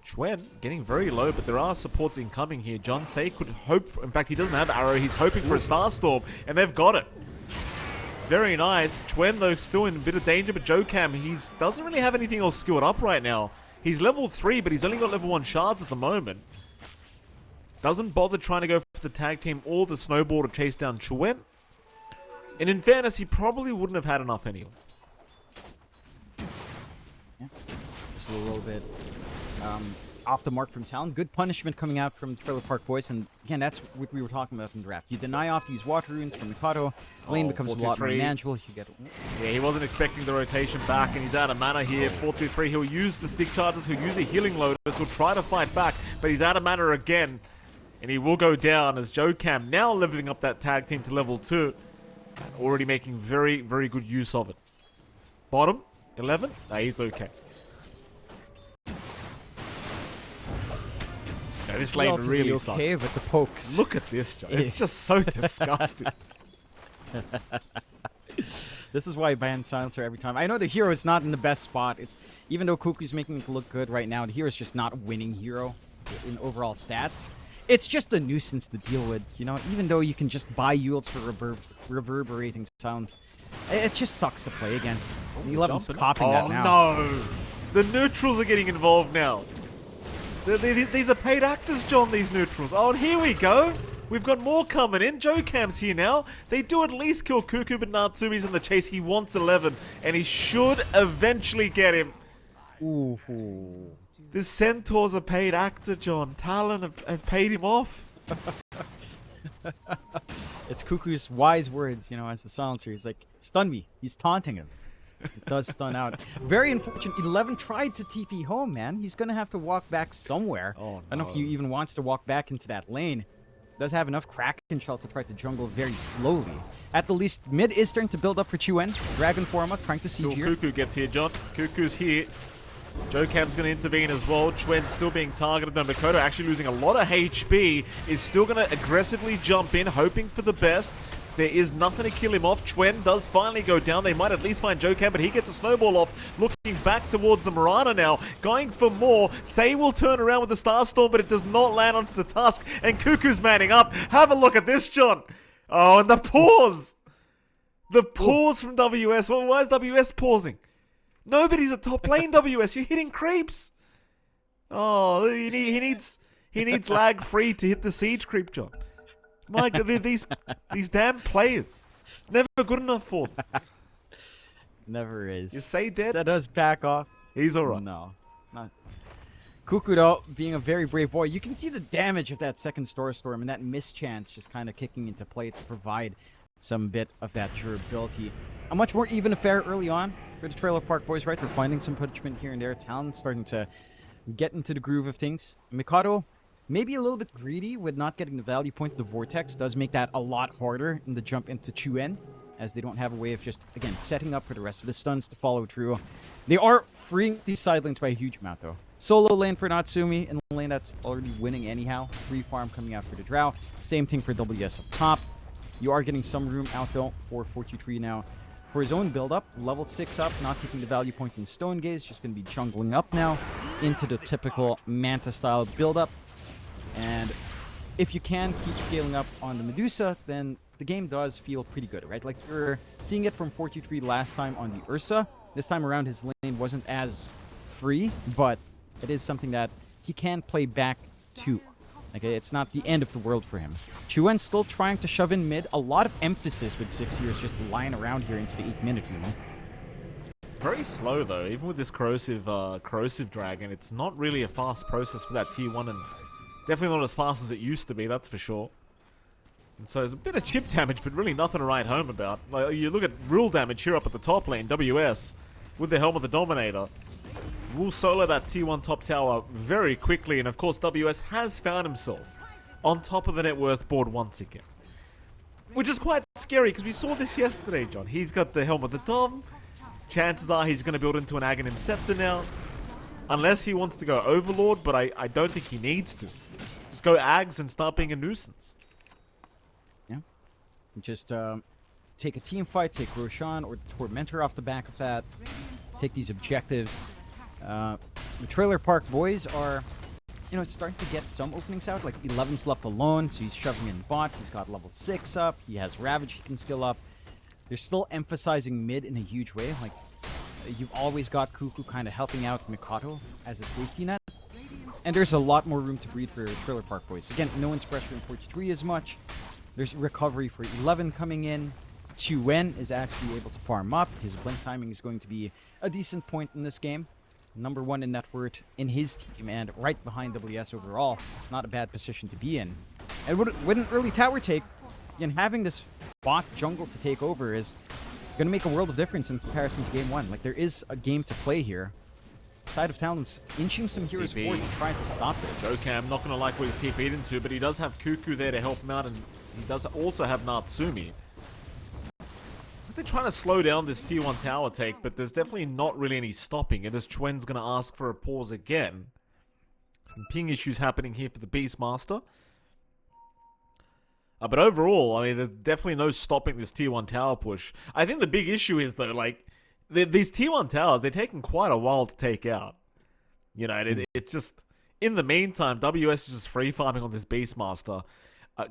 S1: Chwen getting very low, but there are supports incoming here. John Say could hope. In fact, he doesn't have arrow. He's hoping for a Starstorm, and they've got it. Very nice. Chwen, though, still in a bit of danger, but Joe Cam, he doesn't really have anything else skilled up right now. He's level 3, but he's only got level 1 shards at the moment. Doesn't bother trying to go for the tag team or the snowball to chase down Chwen. And in fairness, he probably wouldn't have had enough anyway.
S2: Yeah, just a little bit off the mark from Talon. Good punishment coming out from the Trailer Park Boys, and again, that's what we were talking about in the draft. You deny off these water runes from Mikado, lane becomes a lot more manageable. You get
S1: yeah, he wasn't expecting the rotation back, and he's out of mana here. 4-2-3, he'll use the stick charges, he'll use a healing Lotus, he'll try to fight back, but he's out of mana again, and he will go down as Joe Cam now leveling up that tag team to level 2, and already making very, very good use of it. Bottom, 11, he's okay. Yeah, this lane really
S2: okay
S1: sucks.
S2: with the pokes.
S1: Look at this, John. It's just so disgusting.
S2: This is why I ban Silencer every time. I know the hero is not in the best spot. Even though Cuckoo's making it look good right now, the hero is just not a winning hero in overall stats. It's just a nuisance to deal with, even though you can just buy Yules for reverberating sounds. It just sucks to play against. 11's copying that now.
S1: Oh no! The neutrals are getting involved now. These are paid actors, John, these neutrals. Oh, and here we go. We've got more coming in. Joe Cam's here now. They do at least kill Cuckoo, but Natsumi's in the chase. He wants 11, and he should eventually get him.
S2: Ooh.
S1: This Centaur's a paid actor, John. Talon have paid him off.
S2: It's Cuckoo's wise words, you know, as the silencer. He's like, stun me. He's taunting him. It does stun out. Very unfortunate. 11 tried to TP home, man. He's going to have to walk back somewhere.
S1: Oh, no.
S2: I don't know if he even wants to walk back into that lane. Does have enough Kraken Shell to try to jungle very slowly. At the least, mid is starting to build up for Chuen. Dragon Forma trying to siege here.
S1: Cuckoo gets here, John. Cuckoo's here. Jocam's going to intervene as well. Chuen still being targeted though. Mikoto actually losing a lot of HP. Is still going to aggressively jump in, hoping for the best. There is nothing to kill him off. Chuen does finally go down. They might at least find Jocam, but he gets a snowball off. Looking back towards the Mirana now. Going for more. Say will turn around with the Starstorm, but it does not land onto the Tusk. And Cuckoo's manning up. Have a look at this, John. Oh, and the pause. The pause from WS. Well, why is WS pausing? Nobody's at top lane, WS. You're hitting creeps. Oh, he needs lag free to hit the siege creep, John. My God, these damn players. It's never good enough for them.
S2: Never is.
S1: You say dead?
S2: That does back off.
S1: He's alright.
S2: No. Not. Cuckoo, though, being a very brave boy, you can see the damage of that second Storm and that mischance just kind of kicking into play to provide some bit of that durability. A much more even affair early on for the Trailer Park Boys, right? They're finding some punishment here and there. Talon starting to get into the groove of things. Mikado, maybe a little bit greedy with not getting the value point of the Vortex. Does make that a lot harder in the jump into Chuen, as they don't have a way of just, again, setting up for the rest of the stuns to follow through. They are freeing these side lanes by a huge amount, though. Solo lane for Natsumi, in the lane that's already winning anyhow. Free farm coming out for the Drow. Same thing for WS up top. You are getting some room out, though, for 43 now. For his own build-up, level 6 up, not taking the value point in Stone Gaze, just going to be jungling up now into the typical Manta-style build-up. And if you can keep scaling up on the Medusa, then the game does feel pretty good, right? Like, you're seeing it from 43 last time on the Ursa. This time around, his lane wasn't as free, but it is something that he can play back to. Like, it's not the end of the world for him. Chuen's still trying to shove in mid. A lot of emphasis with 6 years just lying around here into the 8-minute, you know?
S1: It's very slow, though. Even with this corrosive dragon, it's not really a fast process for that T1, and definitely not as fast as it used to be, that's for sure. And so there's a bit of chip damage, but really nothing to write home about. Like, you look at real damage here up at the top lane, WS, with the Helm of the Dominator. Will solo that T1 top tower very quickly, and of course WS has found himself on top of the net worth board once again. Which is quite scary, because we saw this yesterday, John. He's got the Helm of the Dom. Chances are he's going to build into an Aghanim Scepter now. Unless he wants to go Overlord, but I don't think he needs to. Just go Ags and start being a nuisance.
S2: Yeah. Just take a team fight, take Roshan or the Tormentor off the back of that. Take these objectives. The Trailer Park Boys are, you know, starting to get some openings out. Like, 11's left alone, so he's shoving in bot. He's got level 6 up. He has Ravage he can skill up. They're still emphasizing mid in a huge way. Like, you've always got Cuckoo kind of helping out Mikado as a safety net. And there's a lot more room to breathe for Trailer Park Boys. Again, no one's pressuring 43 as much. There's recovery for 11 coming in. Chuen is actually able to farm up. His blink timing is going to be a decent point in this game. Number 1 in net worth in his team, and right behind WS overall. Not a bad position to be in. And with an early tower take, again, having this bot jungle to take over is going to make a world of difference in comparison to game 1. Like, there is a game to play here. Side of Talon's inching some heroes forward and trying to stop this.
S1: Jocam not going to like what he's TP'd into, but he does have Cuckoo there to help him out, and he does also have Natsumi. They're trying to slow down this T1 tower take, but there's definitely not really any stopping it, as Chuen's going to ask for a pause again. Some ping issues happening here for the Beastmaster. But overall, I mean, there's definitely no stopping this T1 tower push. I think the big issue is, though, like, these T1 towers, they're taking quite a while to take out. You know, it's just, in the meantime, WS is just free farming on this Beastmaster.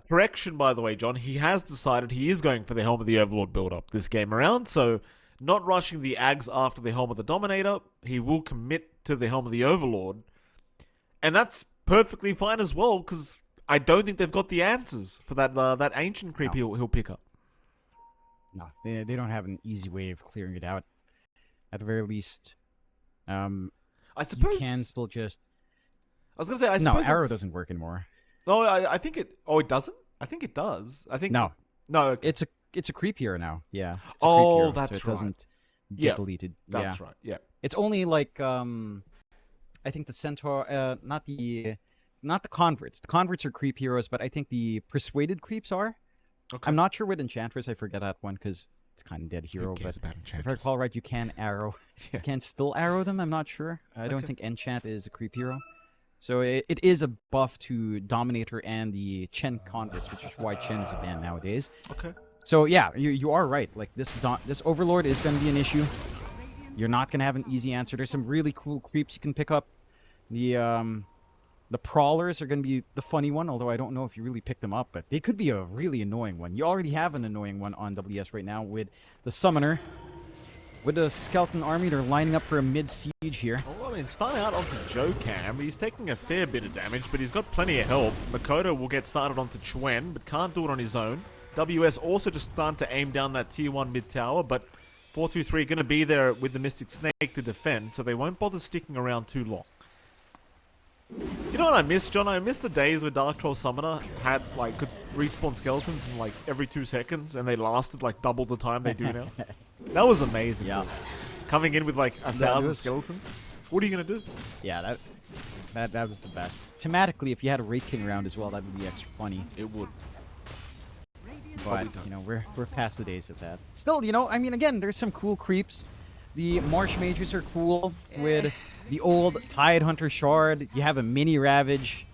S1: Correction, by the way, John, he has decided he is going for the Helm of the Overlord build-up this game around, so not rushing the Ags after the Helm of the Dominator. He will commit to the Helm of the Overlord, and that's perfectly fine as well, because I don't think they've got the answers for that Ancient creep he'll pick up.
S2: No, they don't have an easy way of clearing it out. At the very least,
S1: I suppose
S2: you can still just...
S1: I was going to say, I suppose...
S2: No, Arrow doesn't work anymore.
S1: No, I think it... Oh, it doesn't? I think it does. I think
S2: No.
S1: No. Okay.
S2: It's a creep hero now. Yeah. It's a creep
S1: Oh,
S2: hero,
S1: that's
S2: so it
S1: right.
S2: doesn't get
S1: Yeah,
S2: deleted.
S1: That's
S2: Yeah.
S1: right. Yeah.
S2: It's only like I think the centaur, not the converts. The converts are creep heroes, but I think the persuaded creeps are.
S1: Okay.
S2: I'm not sure with enchantress. I forget that one because it's kind of dead hero.
S1: Who cares
S2: But
S1: about
S2: if I
S1: Enchantress?
S2: recall right, you can arrow.
S1: Yeah.
S2: You can still arrow them. I'm not sure. I don't
S1: Okay.
S2: think enchant is a creep hero. So it is a buff to Dominator and the Chen converts, which is why Chen is a ban nowadays.
S1: Okay.
S2: So yeah, you are right. Like this Overlord is going to be an issue. You're not going to have an easy answer. There's some really cool creeps you can pick up. The Prowlers are going to be the funny one, although I don't know if you really pick them up, but they could be a really annoying one. You already have an annoying one on WS right now with the Summoner. With the Skeleton Army, they're lining up for a mid-siege here.
S1: Well, I mean, starting out onto Jokam, he's taking a fair bit of damage, but he's got plenty of help. Makoto will get started onto Chuen, but can't do it on his own. WS also just starting to aim down that tier 1 mid tower, but 423 going to be there with the Mystic Snake to defend, so they won't bother sticking around too long. You know what I miss, John? I miss the days where Dark Troll Summoner had, like, could respawn skeletons in, like, every 2 seconds, and they lasted, like, double the time they do now. That was amazing.
S2: Yeah.
S1: Coming in with, like, 1,000
S2: was-
S1: skeletons. What are you going to do?
S2: Yeah, that was the best. Thematically, if you had a Raid King around as well, that would be extra funny.
S1: It would.
S2: But, you know, we're past the days of that. Still, you know, I mean, again, there's some cool creeps. The Marsh Mages are cool with the old Tide Hunter Shard. You have a mini Ravage.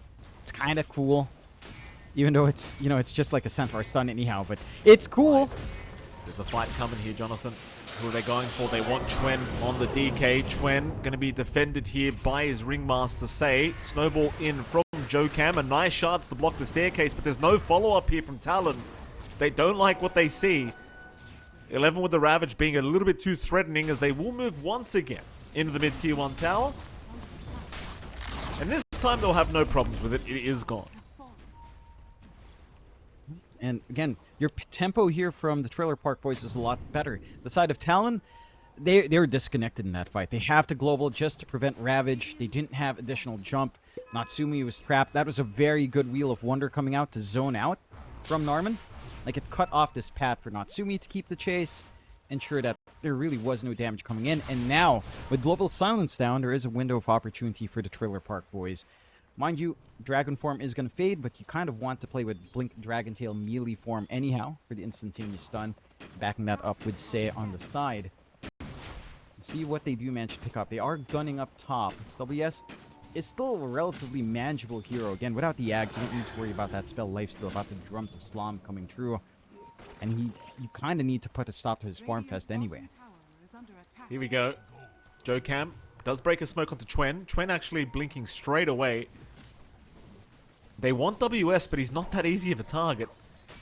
S2: It's kind of cool. Even though it's, you know, it's just like a Centaur stun anyhow, but it's cool.
S1: There's a fight coming here, Jonathan. Who are they going for? They want Chuen on the DK. Chuen going to be defended here by his Ringmaster Say. Snowball in from Jokam. A nice shots to block the staircase, but there's no follow-up here from Talon. They don't like what they see. 11 with the Ravage being a little bit too threatening as they will move once again into the mid-tier 1 tower. And this time they'll have no problems with it. It is gone.
S2: And again, your tempo here from the Trailer Park Boys is a lot better. The side of Talon, they were disconnected in that fight. They have to global just to prevent Ravage. They didn't have additional jump. Natsumi was trapped. That was a very good Wheel of Wonder coming out to zone out from Narman. Like, it cut off this path for Natsumi to keep the chase, ensure that there really was no damage coming in. And now, with Global Silence down, there is a window of opportunity for the Trailer Park Boys. Mind you, Dragon form is going to fade, but you kind of want to play with Blink Dragon Tail melee form anyhow for the instantaneous stun. Backing that up with Sei on the side. See what they do manage to pick up. They are gunning up top. WS is still a relatively manageable hero. Again, without the Ags, you don't need to worry about that spell lifesteal, about the Drums of Slam coming through. And you kind of need to put a stop to his Farm Fest anyway.
S1: Here we go. Jokam does break a smoke onto Chuen. Chuen actually blinking straight away. They want WS, but he's not that easy of a target.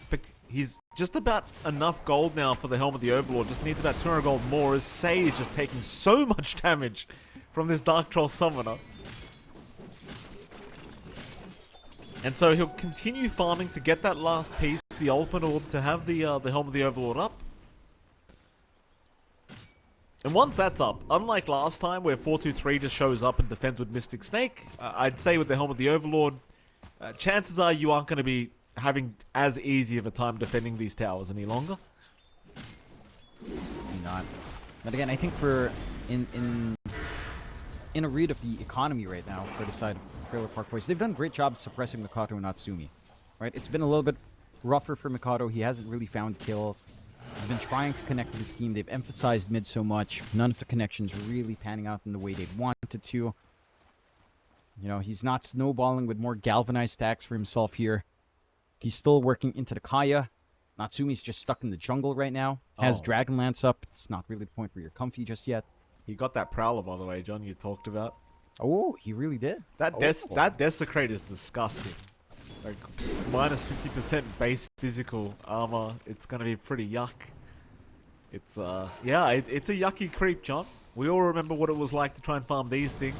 S1: But he's just about enough gold now for the Helm of the Overlord. Just needs about 200 gold more as Sei is just taking so much damage from this Dark Troll Summoner. And so he'll continue farming to get that last piece, the Ultimate Orb, to have the Helm of the Overlord up. And once that's up, unlike last time where 423 just shows up and defends with Mystic Snake, I'd say with the Helm of the Overlord, chances are you aren't going to be having as easy of a time defending these towers any longer.
S2: Not. But again, I think for in a read of the economy right now for the side of Trailer Park Boys, they've done a great job suppressing Mikato and Natsumi. Right? It's been a little bit rougher for Mikado. He hasn't really found kills. He's been trying to connect with his team. They've emphasized mid so much. None of the connections are really panning out in the way they'd wanted to. You know, he's not snowballing with more galvanized stacks for himself here. He's still working into the Kaya. Natsumi's just stuck in the jungle right now. Has Dragonlance up. It's not really the point where you're comfy just yet.
S1: He got that Prowler, by the way, John, you talked about.
S2: Oh, he really did.
S1: That Desecrate is disgusting. Like, minus 50% base physical armor. It's gonna be pretty yuck. It's, yeah, it's a yucky creep, John. We all remember what it was like to try and farm these things.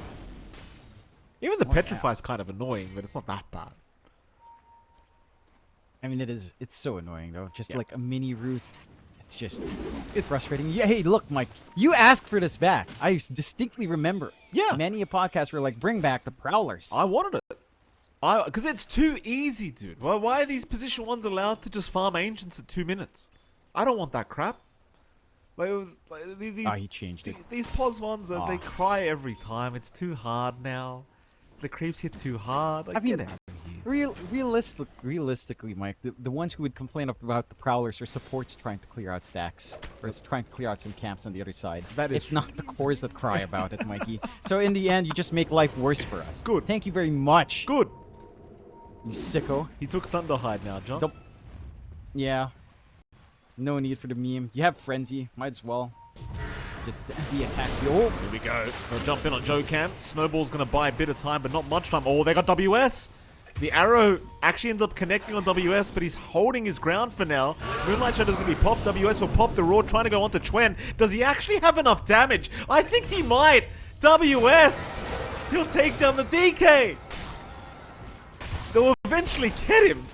S1: Even the Petrify's kind of annoying, but it's not that bad.
S2: I mean, it is. It's so annoying, though. Just like a mini root. It's frustrating. Yeah, hey, look, Mike. You asked for this back. I distinctly remember.
S1: Yeah.
S2: Many a podcast were like, bring back the Prowlers.
S1: I wanted it. Because it's too easy, dude. Why are these position ones allowed to just farm ancients at 2 minutes? I don't want that crap.
S2: He changed it.
S1: These pos ones, they cry every time. It's too hard now. The creeps hit too hard. Like, get out of here.
S2: Realistically, Mike, the ones who would complain about the Prowlers are supports trying to clear out stacks. Or it's trying to clear out some camps on the other side.
S1: That is
S2: it's not the cores that cry about it, Mikey. So in the end, you just make life worse for us.
S1: Good.
S2: Thank you very much.
S1: Good.
S2: You sicko.
S1: He took Thunderhide now, John.
S2: Yeah. No need for the meme. You have Frenzy. Might as well. Just be attacked. Oh,
S1: here we go. They'll jump in on Joe Cam. Snowball's going to buy a bit of time, but not much time. Oh, they got WS. The arrow actually ends up connecting on WS, but he's holding his ground for now. Moonlight Shadow's going to be popped. WS will pop the Roar, trying to go onto Chwen. Does he actually have enough damage? I think he might. WS. He'll take down the DK. They'll eventually get him.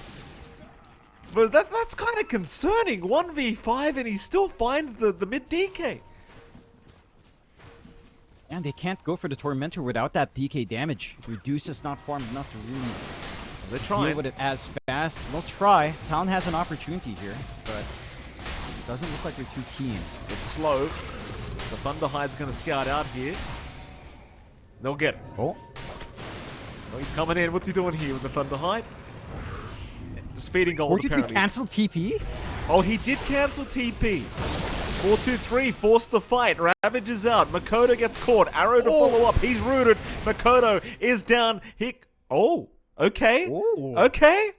S1: But that's kind of concerning. 1v5 and he still finds the mid DK.
S2: And they can't go for the Tormentor without that DK damage. Reduce is not farmed enough to really deal with it as fast. They'll try. Talon has an opportunity here, but it doesn't look like they're too keen.
S1: It's slow. The Thunderhide's going to scout out here. They'll get him.
S2: Oh,
S1: he's coming in. What's he doing here with the Thunderhide? Just feeding gold, apparently.
S2: Cancel TP?
S1: Oh, he did cancel TP. 4-2-3, forced the fight. Ravage is out. Makoto gets caught. Arrow to follow up. He's rooted. Makoto is down. Oh, okay.
S2: Ooh.
S1: Okay.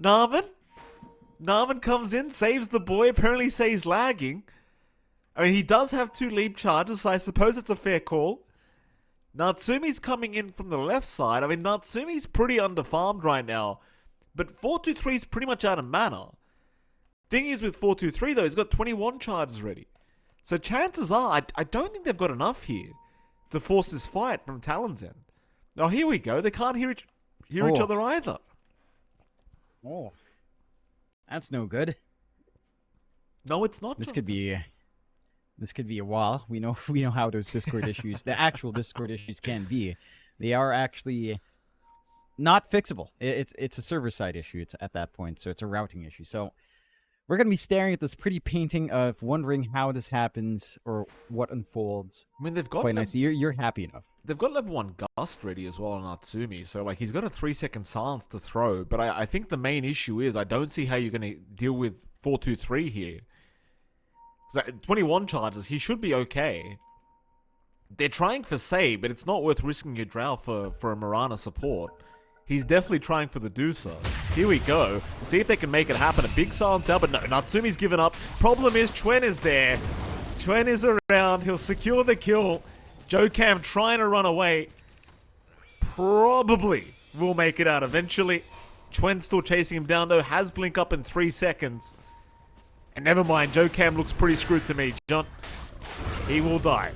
S1: Narman comes in, saves the boy. Apparently says lagging. I mean, he does have 2 leap charges, so I suppose it's a fair call. Natsumi's coming in from the left side. I mean, Natsumi's pretty underfarmed right now. But 4-2-3 is pretty much out of mana. Thing is with 4-2-3 though, he's got 21 charges ready. So chances are, I don't think they've got enough here to force this fight from Talon's end. Oh, here we go. They can't hear each other either.
S2: Oh, that's no good.
S1: No, it's not.
S2: This could be a while. We know how those Discord issues, the actual Discord issues, can be. They are actually not fixable. It's a server-side issue. It's at that point, so it's a routing issue. So we're going to be staring at this pretty painting of wondering how this happens or what unfolds.
S1: I mean, they've got
S2: quite nicely. You're happy enough.
S1: They've got level 1 Gust ready as well on Natsumi, so like he's got a 3-second silence to throw. But I think the main issue is I don't see how you're going to deal with 4-2-3 here. So 21 charges, he should be okay. They're trying for save, but it's not worth risking your drow for a Mirana support. He's definitely trying for the Deucer. Here we go. See if they can make it happen. A big silence out, but no, Natsumi's given up. Problem is, Chwen is there. Chwen is around. He'll secure the kill. Joe Cam trying to run away. Probably will make it out eventually. Chwen's still chasing him down, though. Has blink up in 3 seconds. And never mind, Joe Cam looks pretty screwed to me, John. He will die.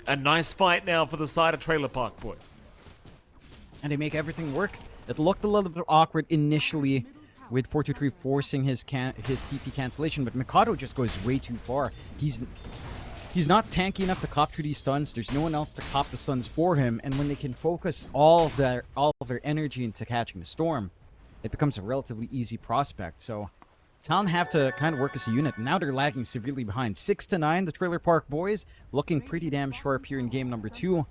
S1: A nice fight now for the side of Trailer Park Boys.
S2: And they make everything work. It looked a little bit awkward initially with 4-2-3 forcing his TP cancellation, but Mikado just goes way too far. He's not tanky enough to cop through these stuns. There's no one else to cop the stuns for him, and when they can focus all of their energy into catching the storm, it becomes a relatively easy prospect. So Talon have to kind of work as a unit. Now they're lagging severely behind. 6-9, the Trailer Park Boys looking pretty damn sharp here in game number 2.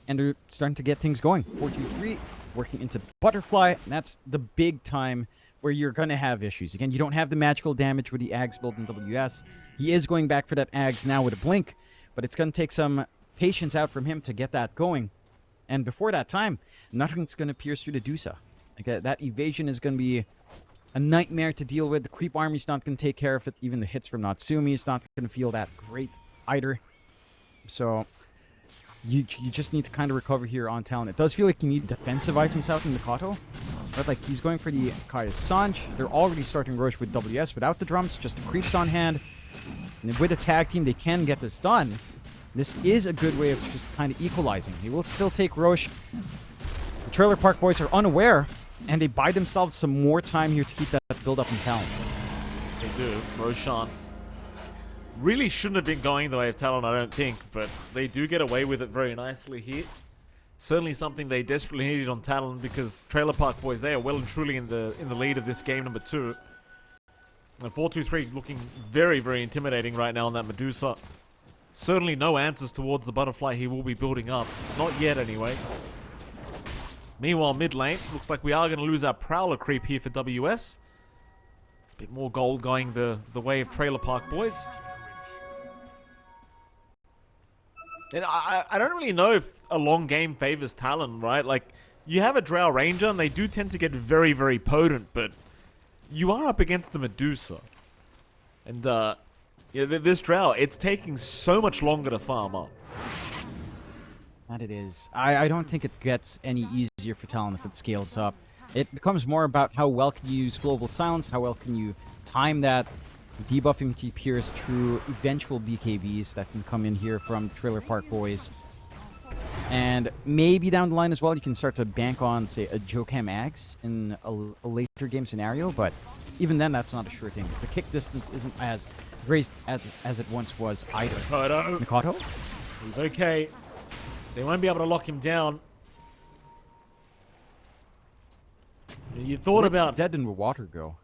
S2: And they're starting to get things going. 4-2-3, working into Butterfly. And that's the big time where you're going to have issues. Again, you don't have the magical damage with the Ags build in WS. He is going back for that Ags now with a Blink. But it's going to take some patience out from him to get that going. And before that time, nothing's going to pierce through the Dusa. Like that evasion is going to be a nightmare to deal with. The creep army's not going to take care of it. Even the hits from Natsumi is not going to feel that great either. So you just need to kind of recover here on Talon. It does feel like you need defensive items out in Mikoto. But like he's going for the Kaya Sanj. They're already starting Roche with WS without the drums, just the creeps on hand. And with a tag team, they can get this done. This is a good way of just kind of equalizing. They will still take Roche. The Trailer Park Boys are unaware, and they buy themselves some more time here to keep that build up in Talon.
S1: They do. Roshan really shouldn't have been going the way of Talon, I don't think, but they do get away with it very nicely here. Certainly something they desperately needed on Talon, because Trailer Park Boys, they are well and truly in the lead of this game number 2. And 4-2-3 looking very, very intimidating right now on that Medusa. Certainly no answers towards the butterfly he will be building up. Not yet, anyway. Meanwhile, mid lane, looks like we are going to lose our Prowler creep here for WS. A bit more gold going the way of Trailer Park Boys. And I don't really know if a long game favors Talon, right? Like, you have a Drow Ranger, and they do tend to get very, very potent, but you are up against the Medusa. And, yeah, this Drow, it's taking so much longer to farm up.
S2: That it is. I don't think it gets any easier for Talon if it scales up. It becomes more about how well can you use Global Silence, how well can you time that, debuffing to Pierce through eventual BKBs that can come in here from Trailer Park Boys. And maybe down the line as well, you can start to bank on, say, a Jokam Axe in a later game scenario, but even then, that's not a sure thing. The kick distance isn't as great as it once was either. Mikado?
S1: He's okay. They won't be able to lock him down. You thought about...
S2: Dead in the water go.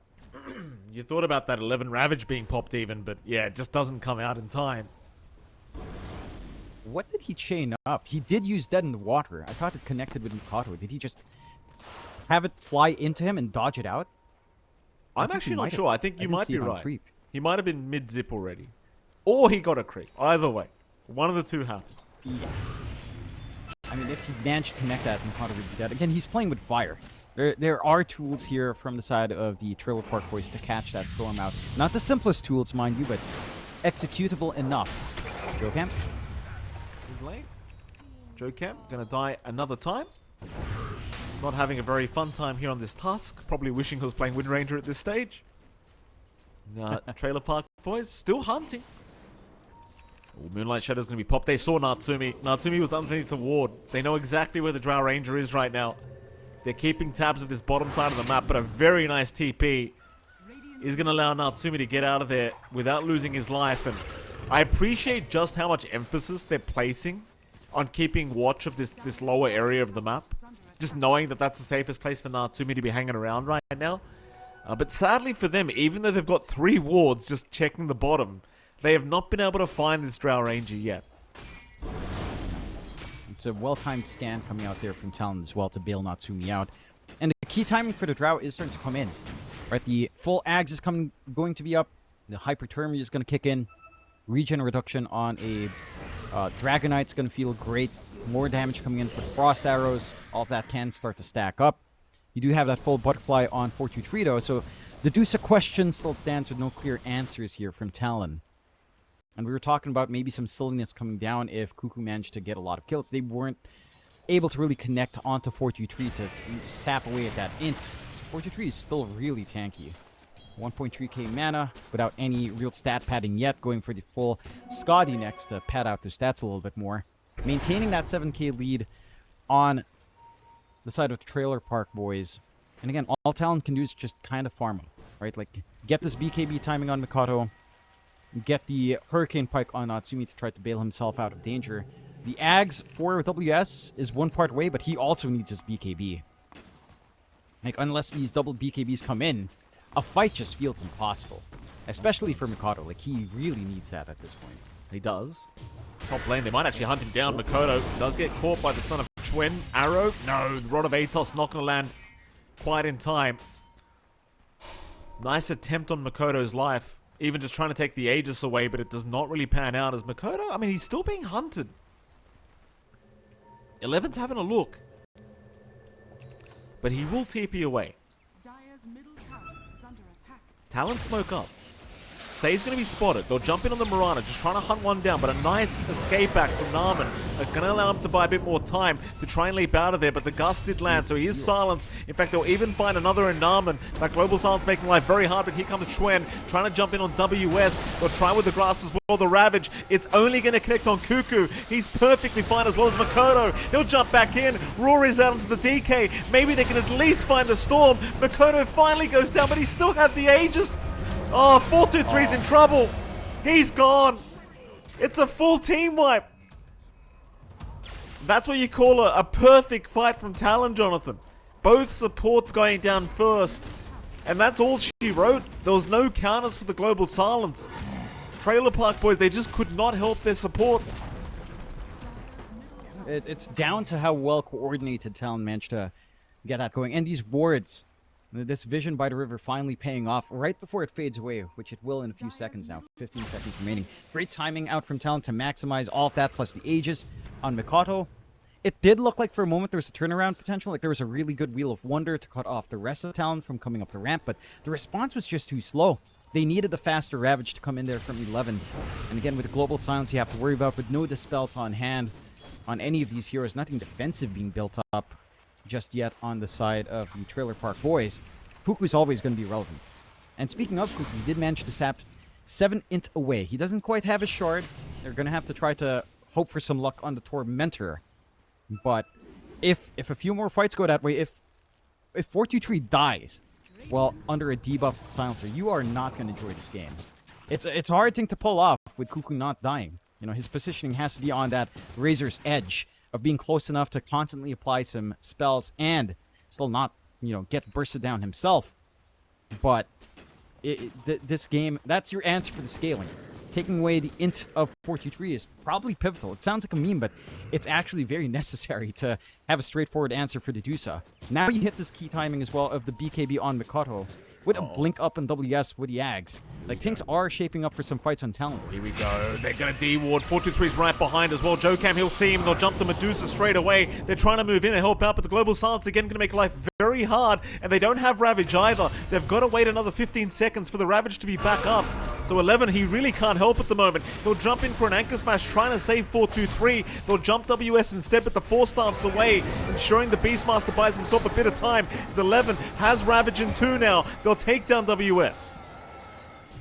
S1: You thought about that 11 Ravage being popped even, but yeah, it just doesn't come out in time.
S2: What did he chain up? He did use Dead in the Water. I thought it connected with Mikado. Did he just have it fly into him and dodge it out?
S1: I'm actually not sure. I think you might be right. He might have been mid-zip already. Or he got a creep. Either way. One of the two happened.
S2: Yeah. I mean, if he managed to connect that, Mikado would be dead. Again, he's playing with fire. There are tools here from the side of the Trailer Park Boys to catch that storm out. Not the simplest tools, mind you, but executable enough. Jokam?
S1: He's late. Jokam gonna die another time. Not having a very fun time here on this task. Probably wishing he was playing Wind Ranger at this stage. Trailer Park Boys still hunting. Ooh, Moonlight Shadow's gonna be popped. They saw Natsumi. Natsumi was underneath the ward. They know exactly where the Drow Ranger is right now. They're keeping tabs of this bottom side of the map, but a very nice TP is going to allow Natsumi to get out of there without losing his life. And I appreciate just how much emphasis they're placing on keeping watch of this lower area of the map. Just knowing that that's the safest place for Natsumi to be hanging around right now. But sadly for them, even though they've got 3 wards just checking the bottom, they have not been able to find this Drow Ranger yet.
S2: It's a well-timed scan coming out there from Talon as well to bail Natsumi out. And the key timing for the Drow is starting to come in. Right, the full Ags is going to be up. The Hyperthermia is going to kick in. Regen reduction on a Dragonite's going to feel great. More damage coming in for Frost Arrows. All of that can start to stack up. You do have that full Butterfly on 4-2-3 though, so the Dusa question still stands with no clear answers here from Talon. And we were talking about maybe some silliness coming down if Cuckoo managed to get a lot of kills. They weren't able to really connect onto 4-2-3 to sap away at that int. 4-2-3 is still really tanky. 1.3k mana without any real stat padding yet. Going for the full Skadi next to pad out their stats a little bit more. Maintaining that 7k lead on the side of the Trailer Park Boys. And again, all Talon can do is just kind of farm them, right? Like, get this BKB timing on Mikado. Get the Hurricane Pike on Natsumi to try to bail himself out of danger. The Ags for WS is one part away, but he also needs his BKB. Like, unless these double BKBs come in, a fight just feels impossible. Especially for Mikado. Like, he really needs that at this point.
S1: He does. Top lane, they might actually hunt him down. Mikado does get caught by the Son of Chuen. Arrow? No, the Rod of Atos not going to land quite in time. Nice attempt on Mikoto's life. Even just trying to take the Aegis away, but it does not really pan out as Mikado. I mean, he's still being hunted. 11's having a look. But he will TP away. Talon smoke up. Say's going to be spotted. They'll jump in on the Mirana, just trying to hunt one down, but a nice escape back from Narman. Going to allow him to buy a bit more time to try and leap out of there, but the gust did land, so he is silenced. In fact, they'll even find another in Narman. That global silence making life very hard, but here comes Chuen, trying to jump in on WS. They'll try with the grasp as well, the Ravage. It's only going to connect on Cuckoo. He's perfectly fine as well as Mikado. He'll jump back in. Rory's out into the DK. Maybe they can at least find a Storm. Mikado finally goes down, but he still had the Aegis. Oh, 4-2-3's in trouble. He's gone. It's a full team wipe. That's what you call a perfect fight from Talon, Jonathan. Both supports going down first. And that's all she wrote. There was no counters for the global silence. Trailer Park Boys, they just could not help their supports.
S2: It's down to how well coordinated Talon managed to get that going. And these wards, this vision by the river finally paying off right before it fades away, which it will in a few seconds now. 15 seconds remaining. Great timing out from Talon to maximize all of that, plus the Aegis on Mikoto. It did look like for a moment there was a turnaround potential, like there was a really good Wheel of Wonder to cut off the rest of Talon from coming up the ramp, but the response was just too slow. They needed the faster Ravage to come in there from 11. And again, with the global silence you have to worry about, with no dispels on hand on any of these heroes, nothing defensive being built up just yet on the side of the Trailer Park Boys, Puku's always going to be relevant. And speaking of Puku, he did manage to sap 7 int away. He doesn't quite have his shard. They're going to have to try to hope for some luck on the Tormentor. But if a few more fights go that way, if 423 dies, well, under a debuffed silencer, you are not going to enjoy this game. It's a hard thing to pull off with Cuckoo not dying. You know, his positioning has to be on that razor's edge of being close enough to constantly apply some spells and still not, you know, get bursted down himself. But this game, that's your answer for the scaling. Taking away the int of 423 is probably pivotal. It sounds like a meme, but it's actually very necessary to have a straightforward answer for the Dusa. Now you hit this key timing as well of the BKB on Mikoto with a blink up and WS with the Ags. Like, things are shaping up for some fights on Talon.
S1: Here we go. They're going to D-ward. 423's right behind as well. Jokam, he'll see him. They'll jump the Medusa straight away. They're trying to move in and help out, but the global silence again going to make life very hard, and they don't have Ravage either. They've got to wait another 15 seconds for the Ravage to be back up. So 11, he really can't help at the moment. He'll jump in for an anchor smash, trying to save 423. They'll jump WS instead, but the 4 staffs away, ensuring the Beastmaster buys himself a bit of time. As 11 has Ravage in 2 now. They'll take down WS.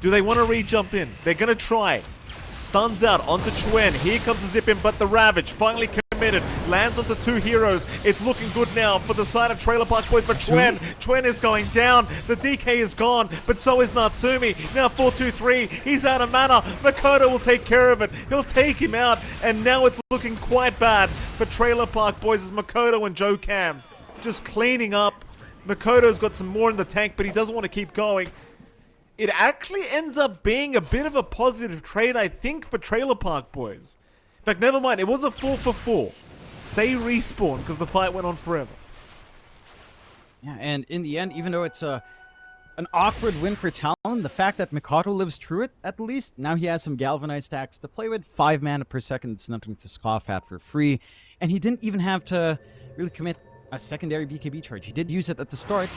S1: Do they want to re-jump in? They're going to try. Stuns out onto Chuen. Here comes the zip in, but the Ravage finally committed. Lands onto 2 heroes. It's looking good now for the side of Trailer Park Boys, but Chuen is going down. The DK is gone, but so is Natsumi. Now 423, he's out of mana. Makoto will take care of it. He'll take him out, and now it's looking quite bad for Trailer Park Boys as Makoto and Jokam just cleaning up. Makoto's got some more in the tank, but he doesn't want to keep going. It actually ends up being a bit of a positive trade, I think, for Trailer Park Boys. In fact, never mind. It was a 4 for 4. Say respawn, because the fight went on forever.
S2: Yeah, and in the end, even though it's an awkward win for Talon, the fact that Mikoto lives through it, at least, now he has some galvanized stacks to play with. 5 mana per second, it's nothing to scoff at for free. And he didn't even have to really commit a secondary BKB charge. He did use it at the start,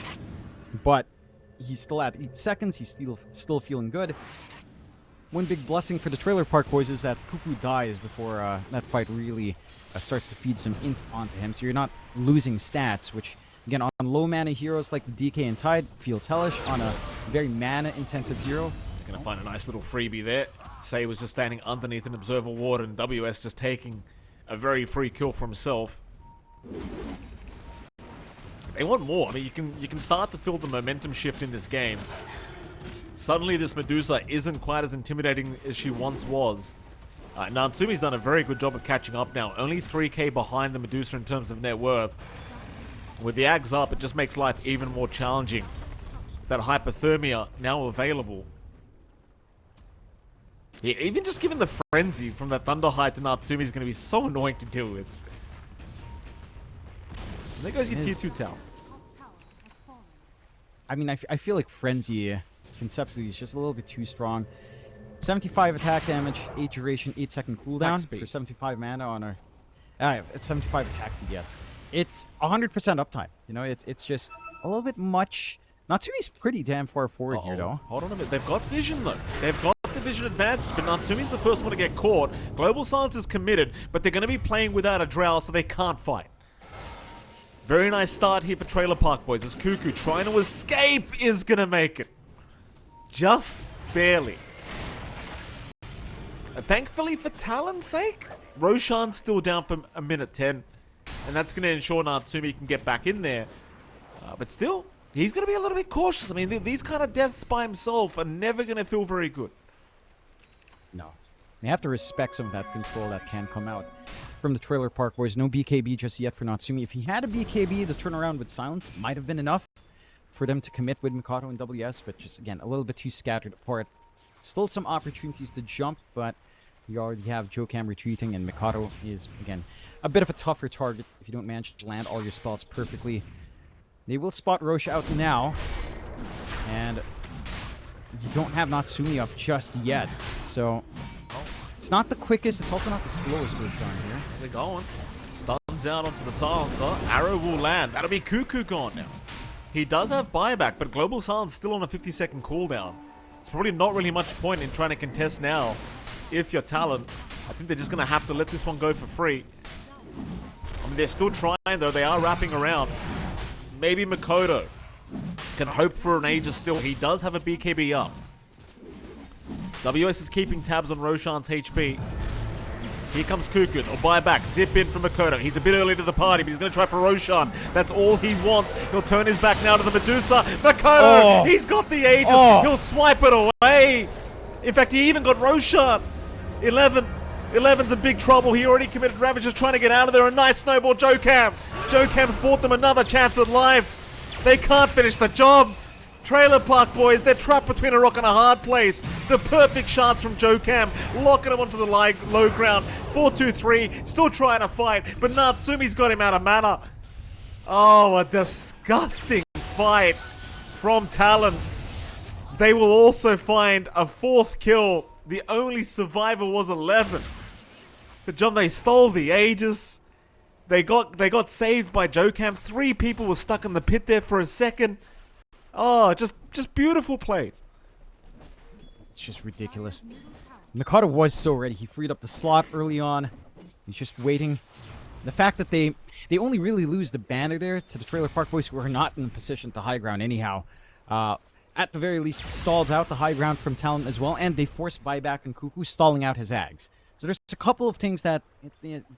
S2: but he's still at 8 seconds. He's still feeling good. One big blessing for the Trailer Park Boys is that Puku dies before that fight really starts to feed some int onto him. So you're not losing stats, which, again, on low mana heroes like the DK and Tide, feels hellish. On a very mana-intensive hero,
S1: Gonna find a nice little freebie there. Say was just standing underneath an Observer Ward, and WS just taking a very free kill for himself. They want more. I mean, you can start to feel the momentum shift in this game. Suddenly, this Medusa isn't quite as intimidating as she once was. Natsumi's done a very good job of catching up now. Only 3k behind the Medusa in terms of net worth. With the Ags up, it just makes life even more challenging. That hypothermia now available. Yeah, even just given the frenzy from that Thunder Height to Natsumi is going to be so annoying to deal with. And there goes your tier 2 tower.
S2: I mean, I feel like Frenzy conceptually is just a little bit too strong. 75 attack damage, 8 duration, 8 second cooldown for 75 mana on a... it's 75 attack speed, yes. It's 100% uptime. You know, it's just a little bit much. Natsumi's pretty damn far forward here, though.
S1: Hold on a minute. They've got vision, though. They've got the vision advantage, but Natsumi's the first one to get caught. Global Silence is committed, but they're going to be playing without a Drow, so they can't fight. Very nice start here for Trailer Park Boys as Cuckoo trying to escape is going to make it. Just barely. Thankfully for Talon's sake, Roshan's still down for a minute 10. And that's going to ensure Natsumi can get back in there. But still, he's going to be a little bit cautious. I mean, these kind of deaths by himself are never going to feel very good.
S2: No. They have to respect some of that control that can come out from the Trailer Park Boys. No BKB just yet for Natsumi. If he had a BKB, the turnaround with silence might have been enough for them to commit with Mikado and WS, but just, again, a little bit too scattered apart. Still some opportunities to jump, but you already have Jokam retreating, and Mikado is, again, a bit of a tougher target if you don't manage to land all your spells perfectly. They will spot Roche out now, and you don't have Natsumi up just yet, so it's not the quickest, it's also not the slowest Roshan here.
S1: They're going. Stuns out onto the silencer. Arrow will land. That'll be Cuckoo gone now. He does have buyback, but Global Silence still on a 50-second cooldown. It's probably not really much point in trying to contest now. If you're Talon, I think they're just going to have to let this one go for free. I mean, they're still trying, though. They are wrapping around. Maybe Makoto can hope for an Aegis still. He does have a BKB up. WS is keeping tabs on Roshan's HP. Here comes Kukun. Or buyback. Zip in from Makoto. He's a bit early to the party, but he's going to try for Roshan. That's all he wants. He'll turn his back now to the Medusa. Makoto! He's got the Aegis. He'll swipe it away. In fact, he even got Roshan. 11's in big trouble. He already committed Ravage, just trying to get out of there. A nice snowball, Jokam. Jokam's bought them another chance at life. They can't finish the job. Trailer Park Boys, they're trapped between a rock and a hard place. The perfect shots from Jokam, locking him onto the low ground. 4-2-3, still trying to fight, but Natsumi's got him out of mana. Oh, a disgusting fight from Talon. They will also find a 4th kill. The only survivor was 11. But John, they stole the Aegis. They got saved by Jokam. 3 people were stuck in the pit there for a second. Oh, just beautiful play.
S2: It's just ridiculous. Mikado was so ready. He freed up the slot early on. He's just waiting. The fact that they only really lose the banner there to the Trailer Park Boys, who are not in position to high ground anyhow. At the very least, stalls out the high ground from Talon as well, and they force buyback and Cuckoo, stalling out his Ags. So there's a couple of things that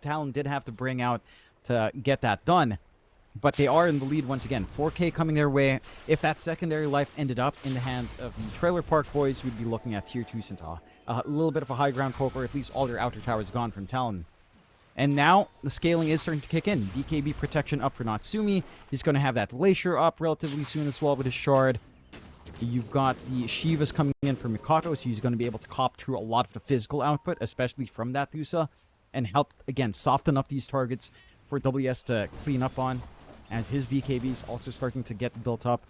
S2: Talon did have to bring out to get that done. But they are in the lead once again. 4K coming their way. If that secondary life ended up in the hands of the Trailer Park Boys, we'd be looking at Tier 2 Centaur. A little bit of a high ground poke, or at least all their outer towers gone from Talon. And now, the scaling is starting to kick in. BKB protection up for Natsumi. He's going to have that Glacier up relatively soon as well with his Shard. You've got the Shivas coming in for Mikado, so he's going to be able to cop through a lot of the physical output, especially from that Dusa, and help, again, soften up these targets for WS to clean up on, as his BKB is also starting to get built up.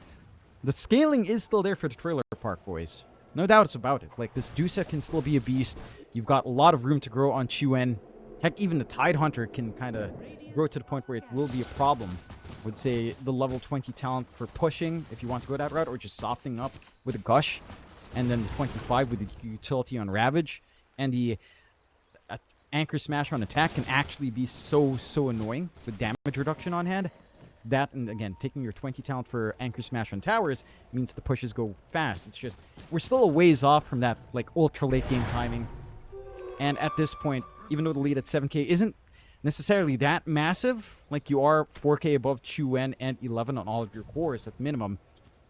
S2: The scaling is still there for the Trailer Park Boys. No doubts about it. Like, this Dusa can still be a beast. You've got a lot of room to grow on Chuen. Heck, even the Tide Hunter can kind of grow to the point where it will be a problem. I would say the level 20 talent for pushing, if you want to go that route, or just softening up with a Gush. And then the 25 with the utility on Ravage. And the Anchor Smash on attack can actually be so annoying with damage reduction on hand. That, and again, taking your 20 talent for Anchor Smash on towers means the pushes go fast. It's just, we're still a ways off from that, like, ultra late game timing. And at this point, even though the lead at 7K isn't necessarily that massive, like you are 4K above Chuen and 11 on all of your cores at minimum,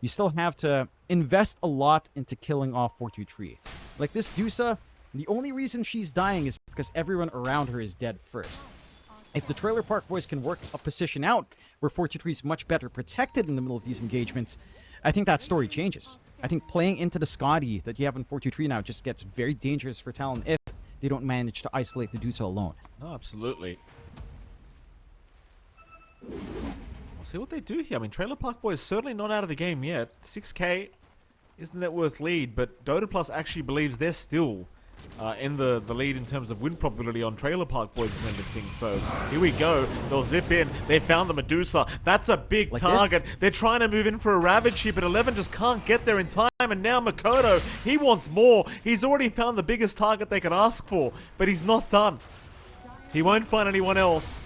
S2: you still have to invest a lot into killing off 423. Like this Dusa, the only reason she's dying is because everyone around her is dead first. If the Trailer Park Boys can work a position out where 423 is much better protected in the middle of these engagements, I think that story changes. I think playing into the Scotty that you have in 423 now just gets very dangerous for Talon if they don't manage to isolate the Dusa alone.
S1: Oh, absolutely. We'll see what they do here. I mean, Trailer Park Boys certainly not out of the game yet. 6K isn't that worth lead, but Dota Plus actually believes they're still in the lead in terms of win probability on Trailer Park Boys and everything. So here we go. They'll zip in. They found the Medusa. That's a big target. They're trying to move in for a Ravage here, but 11 just can't get there in time. And now Makoto, he wants more. He's already found the biggest target they can ask for, but he's not done. He won't find anyone else.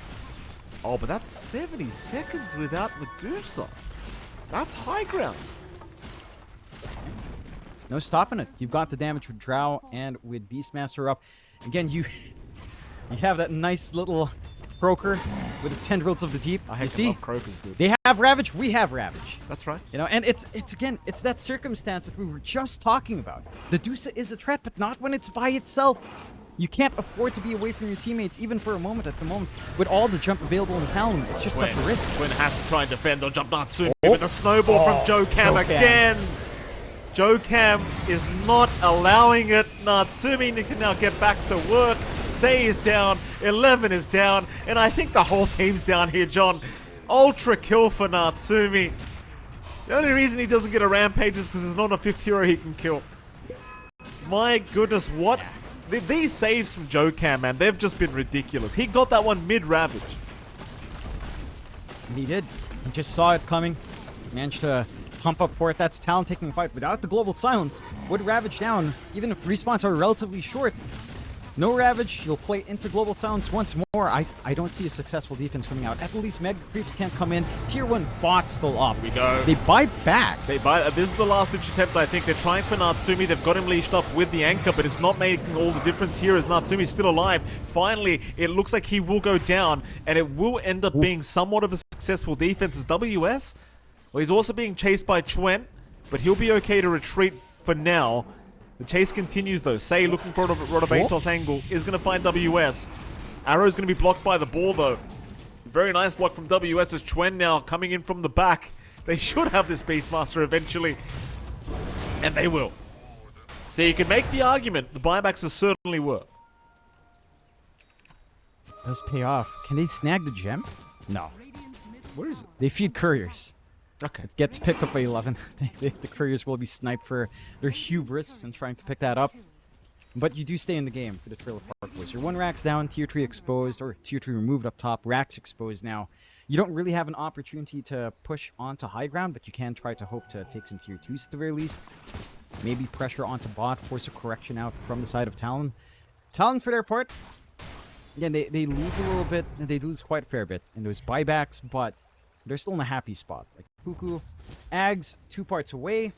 S1: Oh, but that's 70 seconds without Medusa. That's high ground.
S2: No stopping it. You've got the damage with Drow and with Beastmaster up. Again, you have that nice little croaker with the tendrils of the deep.
S1: I hate
S2: see,
S1: croakers, dude.
S2: They have Ravage, we have Ravage.
S1: That's right.
S2: You know, and it's again, it's that circumstance that we were just talking about. The Dusa is a threat, but not when it's by itself. You can't afford to be away from your teammates even for a moment at the moment. With all the jump available in Talon, it's just such a risk.
S1: Twin has to try and defend on jump Natsumi with a snowball from Joe Cam again. Joe Cam is not allowing it. Natsumi can now get back to work. Say is down, 11 is down, and I think the whole team's down here, John. Ultra kill for Natsumi. The only reason he doesn't get a rampage is because there's not a 5th hero he can kill. My goodness, what? These saves from Joe Cam, man, they've just been ridiculous. He got that one mid-ravage.
S2: And he did. He just saw it coming. Managed to pump up for it. That's Talon taking a fight without the global silence. Would Ravage down, even if respawns are relatively short. No Ravage, you'll play into global silence once more. I don't see a successful defense coming out. At least Mega Creeps can't come in. Tier 1 bot still up.
S1: Here we go.
S2: They buy back.
S1: This is the last ditch attempt, I think. They're trying for Natsumi. They've got him leashed up with the anchor, but it's not making all the difference here as Natsumi's still alive. Finally, it looks like he will go down, and it will end up being somewhat of a successful defense as WS. Well, he's also being chased by Chwen, but he'll be okay to retreat for now. The chase continues though. Say looking for a Rotobatos angle is going to find WS. Arrow's going to be blocked by the ball though. Very nice block from WS as Chwen now coming in from the back. They should have this Beastmaster eventually. And they will. So you can make the argument the buybacks are certainly worth.
S2: Does pay off. Can they snag the gem? No.
S1: Where is it?
S2: They feed couriers.
S1: Okay.
S2: It gets picked up by 11. The couriers will be sniped for their hubris in trying to pick that up. But you do stay in the game for the Trailer Park Boys. Your 1 Rack's down, Tier 3 exposed, or Tier 3 removed up top. Rack's exposed now. You don't really have an opportunity to push onto high ground, but you can try to hope to take some Tier 2s at the very least. Maybe pressure onto bot, force a correction out from the side of Talon. Talon, for their part, again, they lose a little bit, and they lose quite a fair bit in those buybacks, but they're still in a happy spot. Like Cuckoo, Ags, 2 parts away.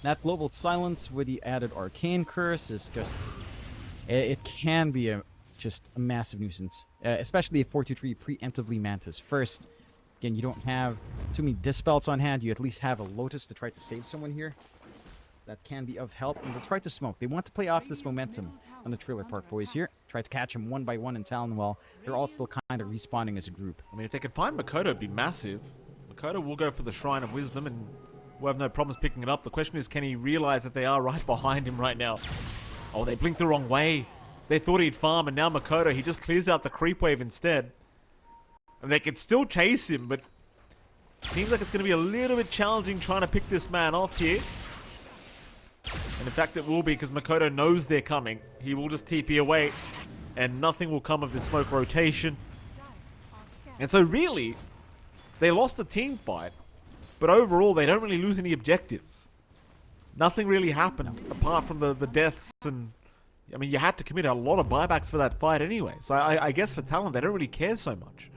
S2: That global silence with the added arcane curse is just... It can be just a massive nuisance. Especially if 423 preemptively Mantis first. Again, you don't have too many Dispels on hand. You at least have a Lotus to try to save someone here. That can be of help. And they'll try to smoke. They want to play off this momentum on the Trailer Park Boys here. Try to catch them one by one in Talon while they're all still kind of respawning as a group.
S1: I mean, if they can find Makoto, it'd be massive. Makoto will go for the Shrine of Wisdom and we'll have no problems picking it up. The question is, can he realize that they are right behind him right now? Oh, they blinked the wrong way. They thought he'd farm, and now Makoto, he just clears out the creep wave instead. And they can still chase him, but seems like it's going to be a little bit challenging trying to pick this man off here. And in fact, it will be, because Makoto knows they're coming. He will just TP away, and nothing will come of this smoke rotation. And so really, they lost a team fight, but overall, they don't really lose any objectives. Nothing really happened, apart from the deaths, and I mean, you had to commit a lot of buybacks for that fight anyway. So I guess for Talon, they don't really care so much.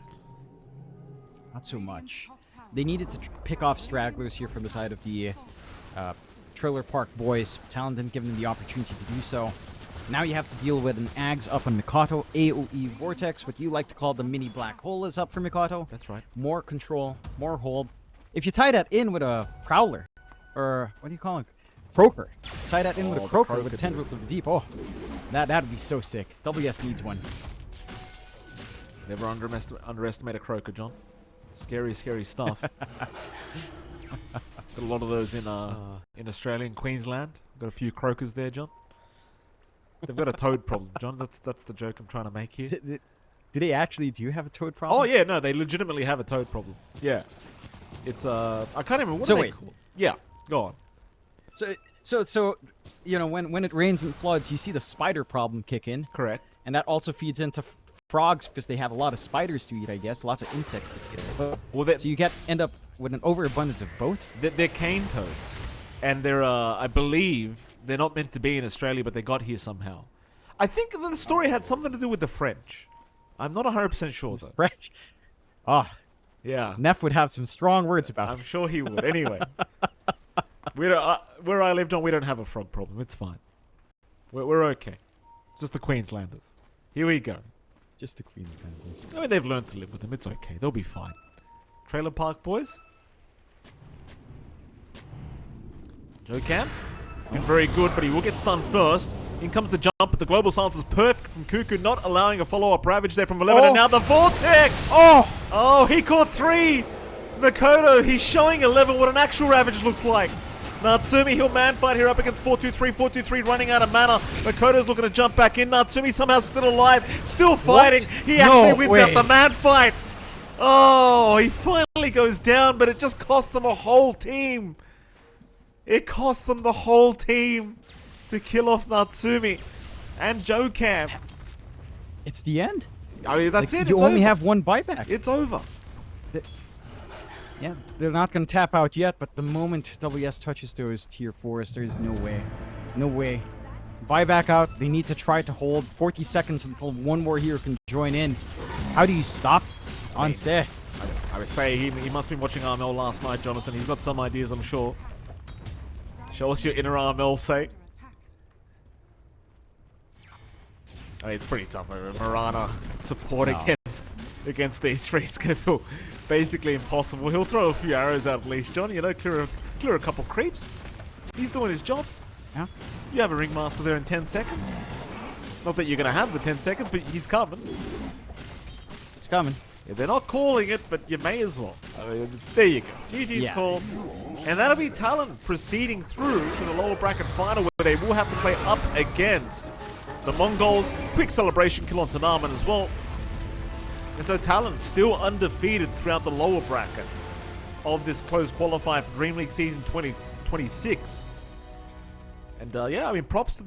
S2: Not so much. They needed to pick off stragglers here from the side of the Trailer Park Boys. Talon didn't give them the opportunity to do so. Now you have to deal with an Ags up on Mikato. AoE Vortex, what you like to call the mini black hole, is up for Mikato.
S1: That's right.
S2: More control, more hold. If you tie that in with a Prowler, or what do you call it? Croaker. Tie that in with a Croaker with the Tendrils of the Deep. Oh, that would be so sick. WS needs one.
S1: Never underestimate a Croaker, John. Scary, scary stuff. Got a lot of those in Australia and Queensland. Got a few Croakers there, John. They've got a toad problem, John. That's the joke I'm trying to make here.
S2: Do they actually do have a toad problem?
S1: Oh yeah, no, they legitimately have a toad problem. Yeah, it's I can't remember what are they called. Yeah, go on.
S2: So you know, when it rains and floods, you see the spider problem kick in.
S1: Correct.
S2: And that also feeds into frogs because they have a lot of spiders to eat, I guess. Lots of insects to eat. Well, so you end up with an overabundance of both.
S1: They're cane toads, and they're I believe they're not meant to be in Australia, but they got here somehow. I think the story had something to do with the French. I'm not 100% sure though.
S2: French. Ah.
S1: Yeah.
S2: Neff would have some strong words about it.
S1: I'm sure he would. Anyway. We don't, where I live, John, we don't have a frog problem. It's fine. We're okay. Just the Queenslanders. Here we go.
S2: Just the Queenslanders.
S1: I mean, they've learned to live with them. It's okay. They'll be fine. Trailer Park Boys. Joe Cam. Been very good, but he will get stunned first. In comes the jump, but the global silence is perfect from Cuckoo, not allowing a follow-up Ravage there from 11, and now the Vortex! Oh, he caught 3! Makoto, he's showing 11 what an actual Ravage looks like. Natsumi, he'll man fight here up against 423. 423 running out of mana. Makoto's looking to jump back in. Natsumi somehow still alive, still fighting.
S2: What?
S1: He actually wins
S2: way.
S1: out the man fight. Oh, he finally goes down, but it just cost them a whole team. It cost them the whole team to kill off Natsumi and Jocam.
S2: It's the end.
S1: I mean, that's it.
S2: You
S1: It's
S2: only
S1: over.
S2: have one buyback.
S1: It's over.
S2: Yeah, they're not going to tap out yet, but the moment WS touches those tier 4s, there's no way. No way. Buyback out. They need to try to hold 40 seconds until one more hero can join in. How do you stop this? Onse.
S1: I would say he must be watching RML last night, Jonathan. He's got some ideas, I'm sure. Show us your inner RML, say. I mean, it's pretty tough. Marana support against these three is going to feel basically impossible. He'll throw a few arrows out at least, John. You know, clear a couple creeps. He's doing his job.
S2: Yeah.
S1: You have a ringmaster there in 10 seconds. Not that you're going to have the 10 seconds, but he's coming.
S2: It's coming.
S1: Yeah, they're not calling it, but you may as well. There you go. GG's called. And that'll be Talon proceeding through to the lower bracket final, where they will have to play up against the Mongols. Quick celebration kill on Tanaman as well. And so Talon still undefeated throughout the lower bracket of this closed qualifier for DreamLeague season 2026. And yeah, I mean, props to